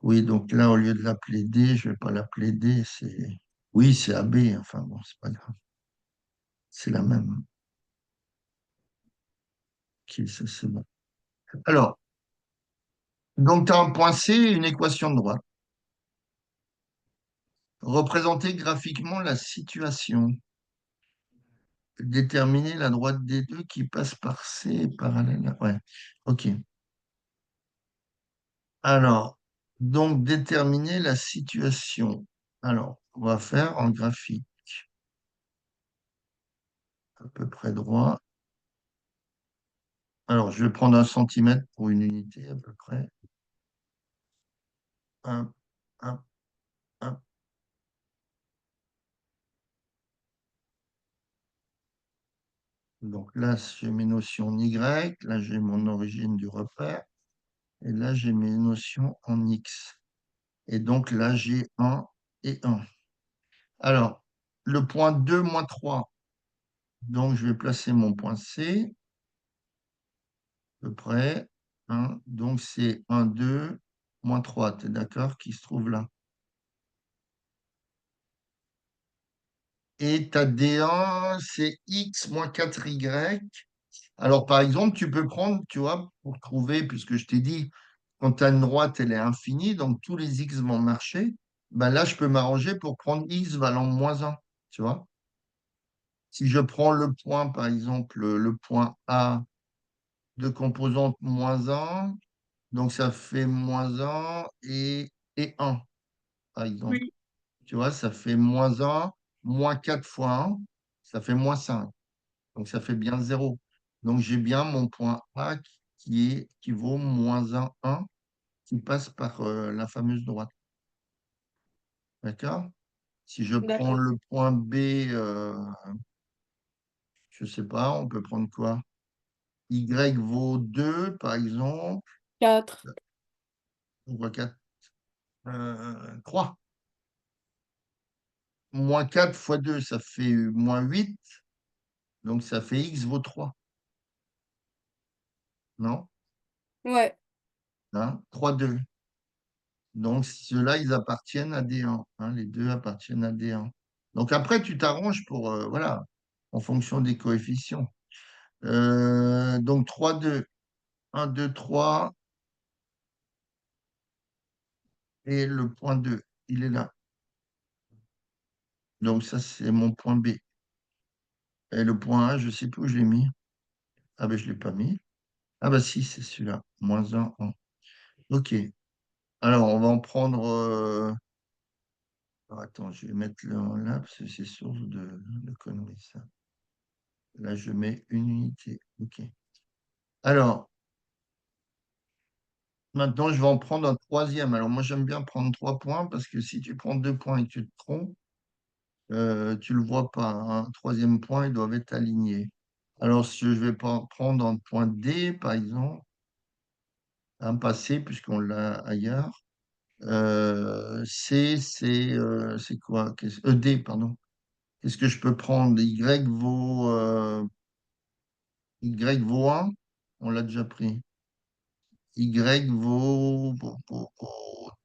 oui, donc là, au lieu de l'appeler D, je vais pas l'appeler D, c'est... Oui, c'est AB, enfin bon, c'est pas grave. C'est la même. Ok, ça c'est bon. Alors, donc tu as un point C et une équation de droite. Représenter graphiquement la situation. Déterminer la droite des deux qui passe par C parallèle. Ouais, ok. Alors, donc déterminer la situation. Alors, on va faire en graphique à peu près droit. Alors, je vais prendre un centimètre pour une unité à peu près. Hop, hop, hop. Donc là, j'ai mes notions en Y, là, j'ai mon origine du repère, et là, j'ai mes notions en X. Et donc là, j'ai 1 et 1. Alors, le point 2 moins 3. Donc, je vais placer mon point C, à peu près. Hein. Donc, c'est 1, 2, moins 3. Tu es d'accord? Qui se trouve là. Et ta D1, c'est X moins 4Y. Alors, par exemple, tu peux prendre, tu vois, pour trouver, puisque je t'ai dit, quand tu as une droite, elle est infinie, donc tous les X vont marcher. Ben là, je peux m'arranger pour prendre X valant moins un. Tu vois? Si je prends le point, par exemple, le point A de composante moins un. Donc, ça fait moins un et un par exemple. oui, Tu vois, ça fait moins un moins 4 fois un, ça fait moins 5. Donc, ça fait bien 0. Donc, j'ai bien mon point A qui vaut moins un qui passe par la fameuse droite. D'accord? Si je prends D'accord. le point B, je ne sais pas, on peut prendre quoi? Y vaut 2, par exemple. 4. On voit 4, 3. Moins 4 fois 2, ça fait moins 8. Donc, ça fait X vaut 3. Non? Ouais. Hein? 3, 2. Donc, ceux-là, ils appartiennent à D1. Hein, les deux appartiennent à D1. Donc, après, tu t'arranges pour, voilà, en fonction des coefficients. Donc, 3, 2. 1, 2, 3. Et le point 2, il est là. Donc, ça, c'est mon point B. Et le point A, je ne sais plus où je l'ai mis. Ah ben, je ne l'ai pas mis. Ah ben si, c'est celui-là. Moins 1, 1. OK. Alors, on va en prendre. Alors, attends, je vais mettre le en là, parce que c'est source de conneries, ça. Là, je mets une unité. OK. Alors, maintenant, je vais en prendre un troisième. Alors, moi, j'aime bien prendre 3 points, parce que si tu prends 2 points et que tu te trompes, tu ne le vois pas. Un troisième point, ils doivent être alignés. Alors, si je vais pas prendre un point D, par exemple, un passé, puisqu'on l'a ailleurs. C, c'est quoi? D, pardon. Qu'est-ce que je peux prendre? Y vaut 1, on l'a déjà pris. Y vaut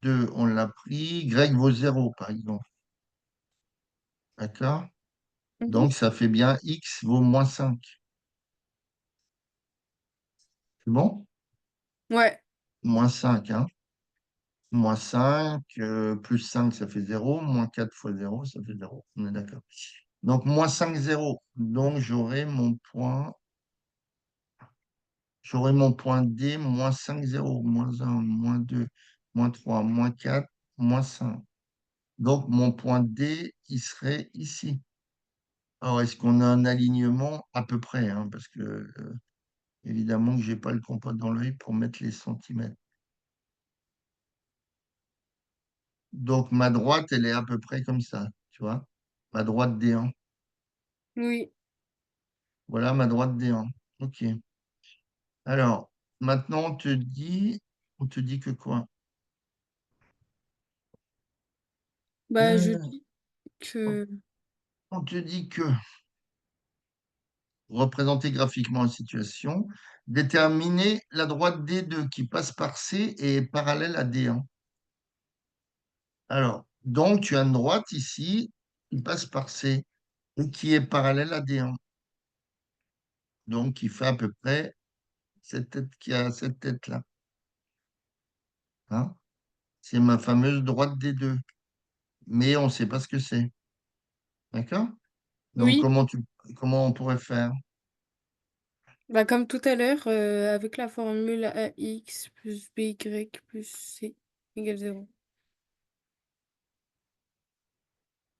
2, on l'a pris. Y vaut 0, par exemple. D'accord? Mhm. Donc, ça fait bien X vaut moins 5. C'est bon? Ouais. Moins 5, hein? Moins 5 plus 5 ça fait 0. Moins 4 fois 0 ça fait 0. On est d'accord. Donc, moins 5 0. Donc, j'aurai mon point D, moins 5 0. Moins 1, moins 2, moins 3, moins 4, moins 5. Donc, mon point D, il serait ici. Alors, est-ce qu'on a un alignement à peu près, hein, parce que, évidemment, que je n'ai pas le compas dans l'œil pour mettre les centimètres. Donc, ma droite, elle est à peu près comme ça, tu vois. Ma droite D1. Oui. Voilà ma droite D1. OK. Alors, maintenant, on te dit que quoi? Bah, je Euh, dis que on te dit que représenter graphiquement la situation, déterminer la droite D2 qui passe par C et est parallèle à D1. Alors, donc, tu as une droite ici qui passe par C et qui est parallèle à D1. Donc, qui fait à peu près cette tête qui a cette tête-là. Hein. C'est ma fameuse droite D2. Mais on ne sait pas ce que c'est. D'accord? Donc, oui. comment on pourrait faire? Bah, comme tout à l'heure, avec la formule AX plus BY plus C égale 0.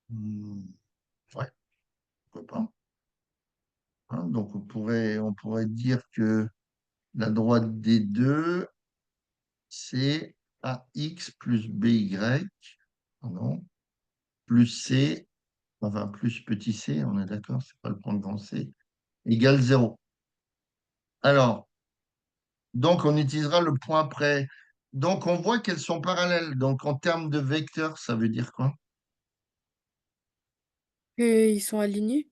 Hmm, ouais, pourquoi pas. Hein. Donc, on pourrait dire que la droite D2, c'est AX plus BY, pardon, plus C, enfin plus petit c, on est d'accord, c'est pas le point grand C, égale 0. Alors, donc on utilisera le point après. Donc on voit qu'elles sont parallèles. Donc en termes de vecteurs, ça veut dire quoi? Ils sont alignés?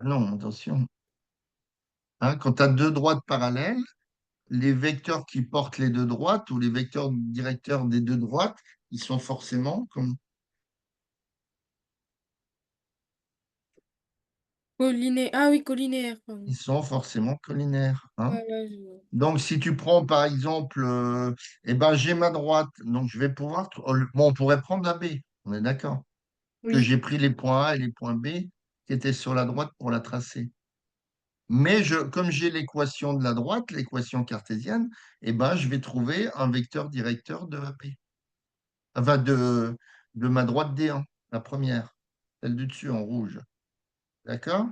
Non, attention. Hein, quand tu as deux droites parallèles, les vecteurs qui portent les deux droites ou les vecteurs directeurs des deux droites, ils sont forcément comme Collinéaires. Ah oui, collinéaires, pardon. ils sont forcément collinaires. Hein. Ouais, ouais, je vois. Donc, si tu prends par exemple, eh ben, j'ai ma droite, donc je vais pouvoir. Bon, on pourrait prendre un B, on est d'accord. Que Oui. j'ai pris les points A et les points B qui étaient sur la droite pour la tracer. Mais comme j'ai l'équation de la droite, l'équation cartésienne, eh ben, je vais trouver un vecteur directeur de AB. Enfin, de ma droite D1. la première, celle du dessus en rouge. D'accord?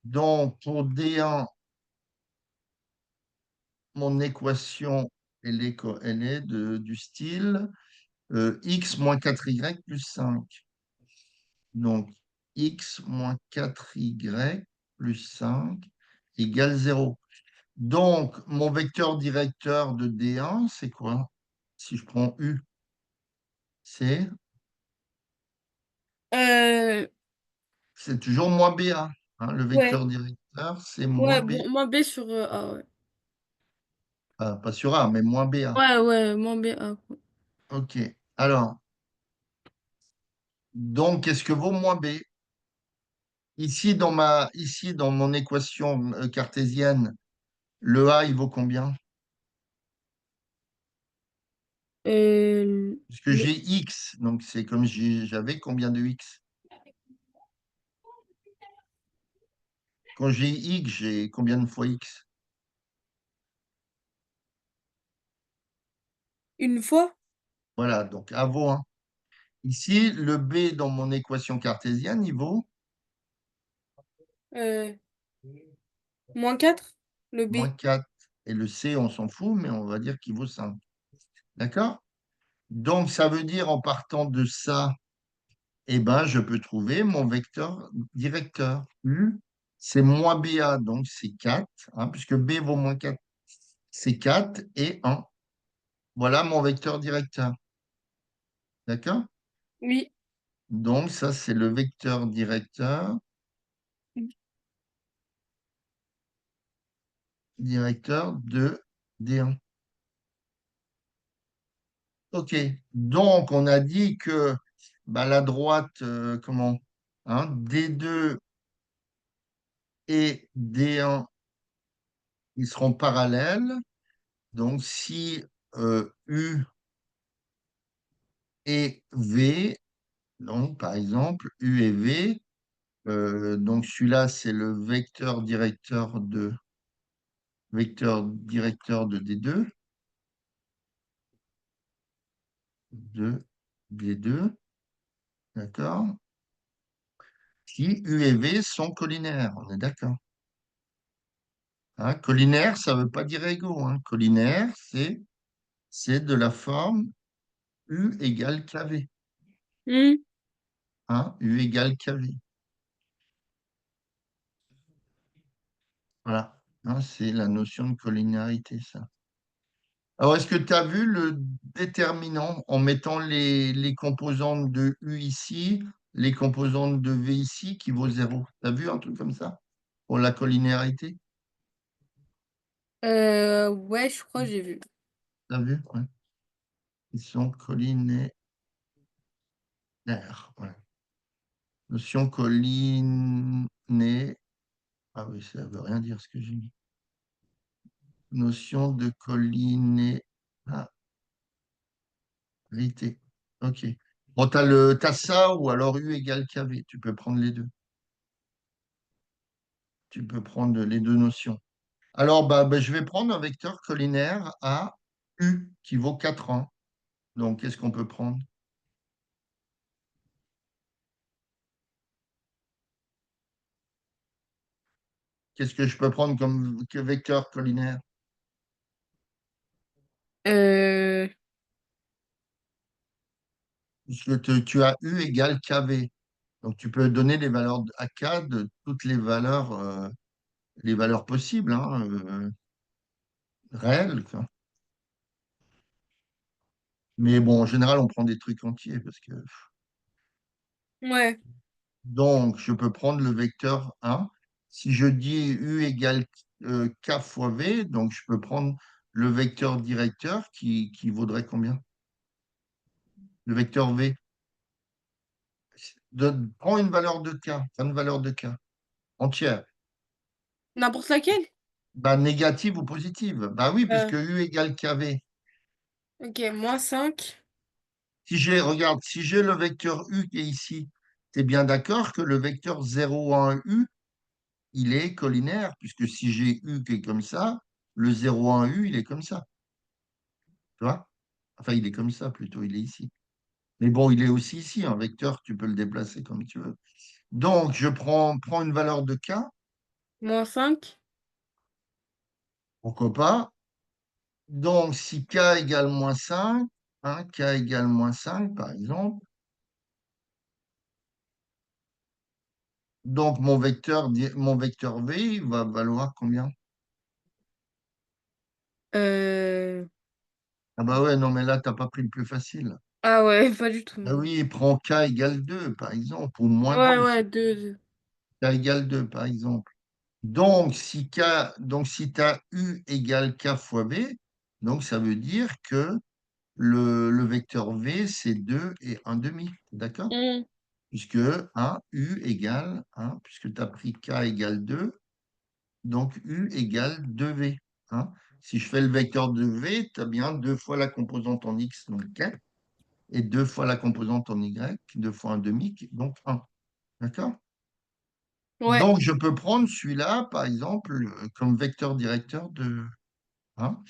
Donc, pour D1, mon équation, elle est du style x moins 4y plus 5. Donc, x moins 4y plus 5 égale 0. Donc, mon vecteur directeur de D1, c'est quoi? Si je prends U, c'est Euh, c'est toujours moins BA. Hein. Le ouais, vecteur directeur, c'est moins ouais, B. bon, moins B sur A, ouais. Pas sur A, mais moins BA. Ouais, ouais, moins B A, quoi. OK. Alors, donc, qu'est-ce que vaut moins B? Ici, dans mon équation cartésienne, le A, il vaut combien? Puisque Le- j'ai X, donc c'est comme j'avais combien de X? Quand j'ai X, j'ai combien de fois X? une fois, Voilà, donc A vaut 1. Ici, le B dans mon équation cartésienne, il vaut euh, moins 4 le B. moins 4. Et le C, on s'en fout, mais on va dire qu'il vaut 5. D'accord? Donc, ça veut dire en partant de ça, eh ben, je peux trouver mon vecteur directeur. U, c'est moins BA, donc c'est 4, hein, puisque B vaut moins 4, c'est 4 et 1. Voilà mon vecteur directeur. D'accord? Oui. Donc, ça, c'est le vecteur directeur de D1. OK. Donc, on a dit que bah, la droite, comment? Hein, D2 et D1, ils seront parallèles. Donc, si U et V, donc par exemple, U et V, donc celui-là, c'est le vecteur directeur de D2, de D2, d'accord? Si U et V sont collinaires, on est d'accord. Hein, collinaire, ça ne veut pas dire égaux. Hein. Collinaire, c'est de la forme U égale KV. Hmm. Hein, U égale KV. Voilà. Hein, c'est la notion de collinéarité, ça. Alors, est-ce que tu as vu le déterminant en mettant les composantes de U ici, les composantes de V ici, qui vaut 0? Tu as vu un truc comme ça pour la collinéarité? Ouais, je crois que j'ai vu. Tu as vu? Ouais. Ils sont collinaires. Ouais. Notion colliné. Ah oui, ça veut rien dire ce que j'ai mis. Notion de collinéarité. OK. Bon, t'as ça ou alors U égale KV. Tu peux prendre les deux. Tu peux prendre les deux notions. Alors, je vais prendre un vecteur collinaire à U qui vaut 4,1. Donc, qu'est-ce qu'on peut prendre? Qu'est-ce que je peux prendre comme vecteur collinaire? Euh, Puisque tu as U égale KV. Donc, tu peux donner les valeurs à K de toutes les valeurs possibles, hein, réelles, quoi. Mais bon, en général, on prend des trucs entiers parce que. ouais. Donc, je peux prendre le vecteur 1. Si je dis U égale K fois V, donc je peux prendre le vecteur directeur qui vaudrait combien? Le vecteur V. Prends une valeur de K, une valeur de K entière. N'importe laquelle? Négative ou positive? Oui, puisque Euh, U égale KV. ok, moins 5. Regarde, si j'ai le vecteur U qui est ici, tu es bien d'accord que le vecteur 0, 1, U, il est collinaire, puisque si j'ai U qui est comme ça, le 0, 1, U, il est comme ça. Tu vois? Enfin, il est comme ça plutôt, il est ici. Mais bon, il est aussi ici, un vecteur, tu peux le déplacer comme tu veux. Donc, prends une valeur de k, -5. pourquoi pas. Donc, si k égale -5, hein, k égale -5, par exemple, donc mon vecteur v il va valoir combien? Euh... Ah bah ouais, non, mais là, tu n'as pas pris le plus facile. Ah ouais, pas du tout. Ah oui, prends k égale 2, par exemple, ou Ouais, -2, ouais, deux. k égale 2, par exemple. Donc si tu as u égale k fois v, donc ça veut dire que le vecteur v, c'est 2 et un demi. D'accord? Hmm. Puisque u égale, puisque tu as pris k égale 2, donc u égale 2v. Hein. Si je fais le vecteur de v, tu as bien 2 fois la composante en x, donc 4, et 2 fois la composante en y, 2 fois un demi, donc 1. D'accord? Ouais, Donc, je peux prendre celui-là, par exemple, comme vecteur directeur de. Hein.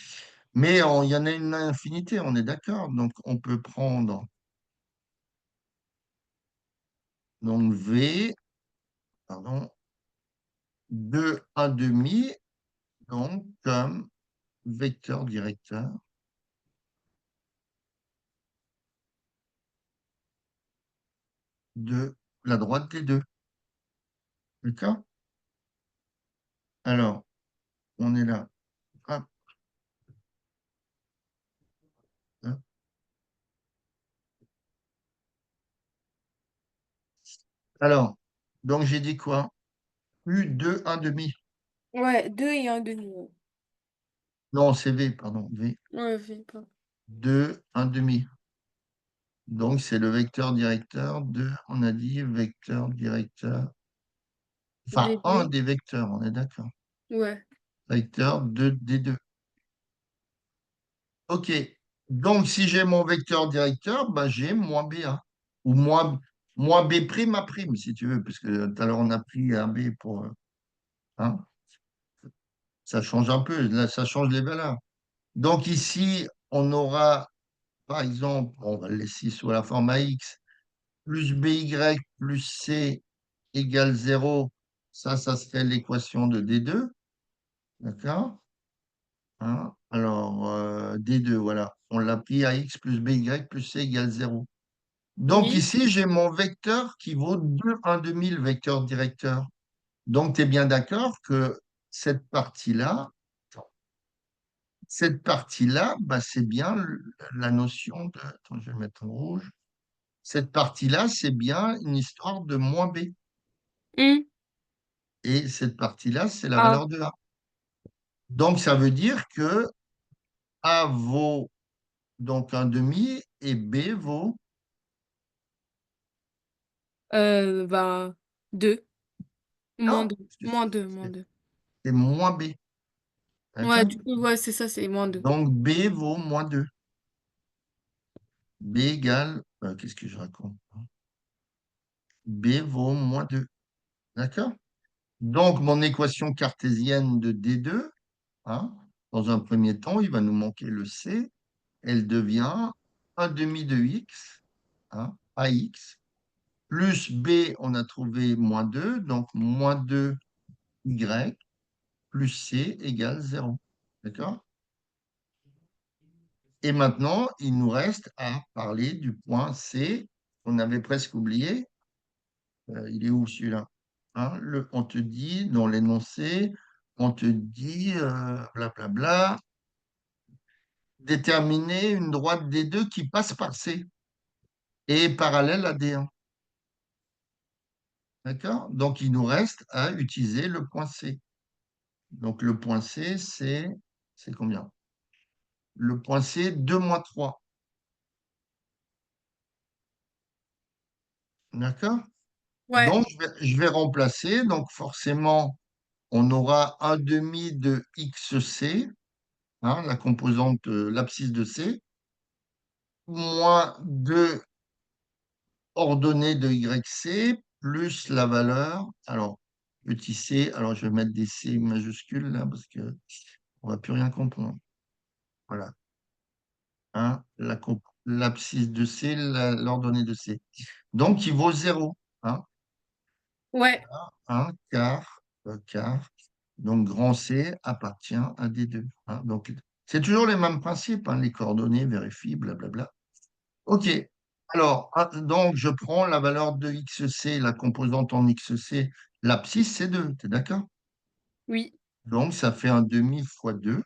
Mais il y en a une infinité, on est d'accord. Donc, on peut prendre donc v, pardon, de un demi, donc comme vecteur directeur de la droite des deux. D'accord? Alors, on est là. Hop, hop. Alors, donc j'ai dit quoi? U de un demi. ouais, 2 et un demi. Non, c'est V, pardon. V Ouais, fais pas. de un demi. Donc, c'est le vecteur directeur de, on a dit, vecteur directeur. Enfin, Des un deux. des vecteurs, on est d'accord. Ouais. Vecteur de des deux. OK. Donc, si j'ai mon vecteur directeur, ben, j'ai moins BA. Ou moins B prime A prime, si tu veux, puisque tout à l'heure, on a pris un B pour. Hein, ça change un peu. Là, ça change les valeurs. Donc, ici, on aura, par exemple, on va le laisser sous la forme AX, plus BY plus C égale 0. Ça serait l'équation de D2. D'accord? Hein. Alors, D2, voilà. On l'a pris à x plus by plus c égale 0. Donc Oui. ici, j'ai mon vecteur qui vaut 2 1 demi, le vecteur directeur. Donc, tu es bien d'accord que cette partie-là, bah, c'est bien la notion de. Attends, je vais mettre en rouge. Cette partie-là, c'est bien une histoire de moins b. Hmm. Et cette partie-là, c'est la Ah, valeur de a. Donc, ça veut dire que a vaut donc un demi et b vaut. ben, 2. Moins Non, 2. parce que Moins 2, moins 2. c'est moins b. Ouais, D'accord? du coup, ouais, c'est ça, c'est moins 2. Donc b vaut -2. B égale, qu'est-ce que je raconte? B vaut -2. D'accord? Donc mon équation cartésienne de D2, hein, dans un premier temps, il va nous manquer le C. Elle devient un demi de x, hein, AX, plus B, on a trouvé -2, donc -2y, plus C égale 0. D'accord? Et maintenant, il nous reste à parler du point C qu'on avait presque oublié. Il est où celui-là? Hein, on te dit, dans l'énoncé, on te dit, blablabla, déterminer une droite D2 qui passe par C et est parallèle à D1. D'accord? Donc, il nous reste à utiliser le point C. Donc, le point C, c'est combien? Le point C, 2 moins 3. D'accord? Ouais. Donc, je vais remplacer. Donc, forcément, on aura un demi de XC, hein, la composante, l'abscisse de C, moins 2 ordonnées de YC, plus la valeur. Alors, petit c, alors je vais mettre des C majuscules là, parce que on va plus rien comprendre. Voilà. Hein, l'abscisse de C, l'ordonnée de C. Donc, il vaut 0. Hein, Ouais, un quart. Donc, grand C appartient à D2. Hein. Donc, c'est toujours les mêmes principes, hein, les coordonnées vérifient, blablabla. OK. Alors, donc, je prends la valeur de XC, la composante en XC, l'abscisse, c'est 2. Tu es d'accord? oui. Donc, ça fait un demi fois 2,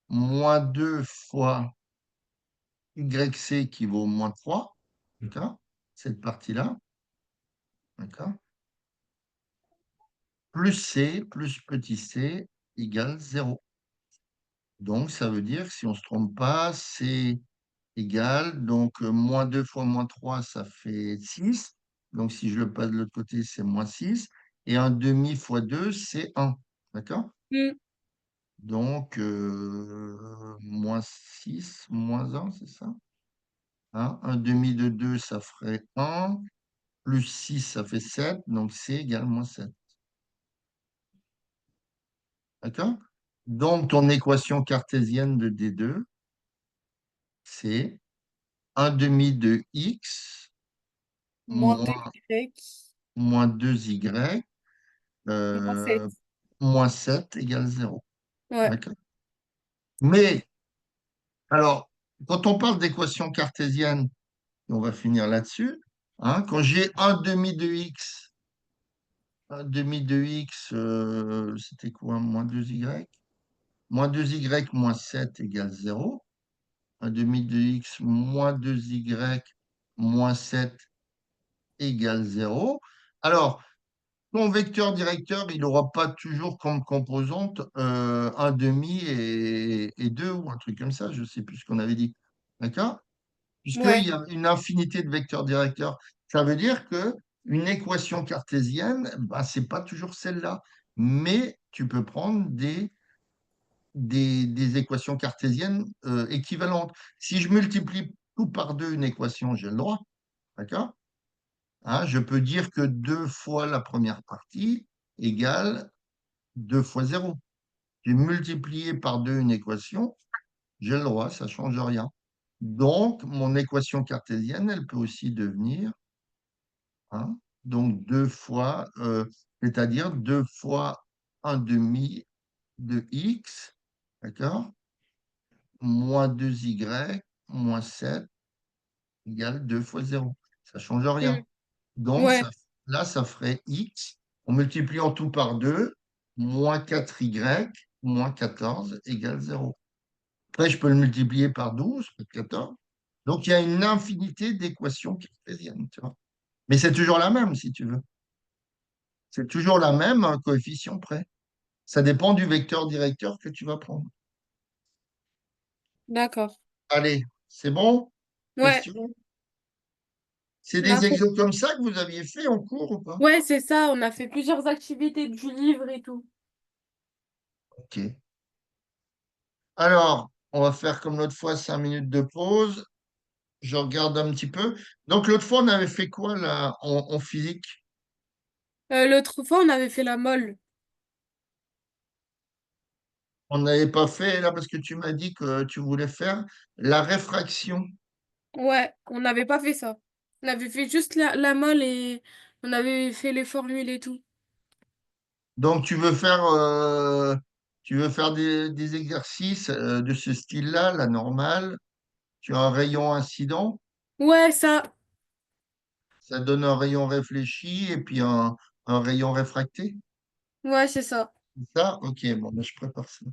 moins 2 fois YC qui vaut moins 3. D'accord? Cette partie-là. D'accord? Plus C, plus petit c, égale 0. Donc, ça veut dire, si on ne se trompe pas, c'est égal. Donc, moins 2 fois moins 3, ça fait 6. Donc, si je le passe de l'autre côté, c'est moins 6. Et un demi fois 2, c'est 1. D'accord? Mm. Donc, moins 6, moins 1, c'est ça? Hein, un demi de 2, ça ferait 1. Plus 6, ça fait 7. Donc, c'est égal moins 7. D'accord? Donc, ton équation cartésienne de D2, c'est un demi de x Moins deux moins, y, moins 2y moins 7. euh, moins 7 égale 0. Ouais. D'accord? Mais, alors, quand on parle d'équation cartésienne, et on va finir là-dessus, hein, quand j'ai un demi de x, c'était quoi? Moins 2y? Moins 2y moins 7 égale 0. Un demi de x moins 2y moins 7 égale 0. Alors, ton vecteur directeur, il n'aura pas toujours comme composante un demi et 2 ou un truc comme ça, je ne sais plus ce qu'on avait dit. D'accord? Puisqu'il Ouais. y a une infinité de vecteurs directeurs. Ça veut dire que une équation cartésienne, ben, ce n'est pas toujours celle-là. Mais tu peux prendre des équations cartésiennes équivalentes. Si je multiplie tout par 2 une équation, j'ai le droit. D'accord? Hein, je peux dire que 2 fois la première partie égale 2 fois 0. J'ai multiplié par 2 une équation, j'ai le droit, ça ne change rien. Donc, mon équation cartésienne, elle peut aussi devenir, hein, donc 2 fois, c'est-à-dire 2 fois un demi de x, d'accord, moins 2y, moins 7 égale 2 fois 0. Ça ne change rien. Mm. Donc, Ouais. là, ça ferait x, en multipliant tout par 2, moins 4y, moins 14 égale 0. Après, je peux le multiplier par 12, par 14. Donc, il y a une infinité d'équations cartésiennes, tu vois. Mais c'est toujours la même, si tu veux. C'est toujours la même, un coefficient près. Ça dépend du vecteur directeur que tu vas prendre. D'accord. Allez, c'est bon? Ouais. Question? C'est On a des fait. exemples comme ça que vous aviez fait en cours ou pas? Ouais, c'est ça. On a fait plusieurs activités du livre et tout. OK. Alors, on va faire comme l'autre fois, 5 minutes de pause. Je regarde un petit peu. Donc, l'autre fois, on avait fait quoi là en physique? L'autre fois, on avait fait la mole. On n'avait pas fait là parce que tu m'as dit que tu voulais faire la réfraction. Ouais, on n'avait pas fait ça. On avait fait juste la mole et on avait fait les formules et tout. Donc, tu veux faire des exercices de ce style-là, la normale. Tu as un rayon incident, Ouais, ça. ça donne un rayon réfléchi et puis un rayon réfracté. Ouais, c'est ça. C'est ça? Ok, bon, ben, je prépare ça.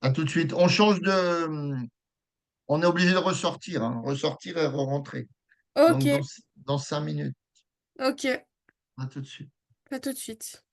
À tout de suite. On est obligé de ressortir, hein. Ressortir et re-rentrer. Ok, Donc, dans 5 minutes. ok. À tout de suite. À tout de suite.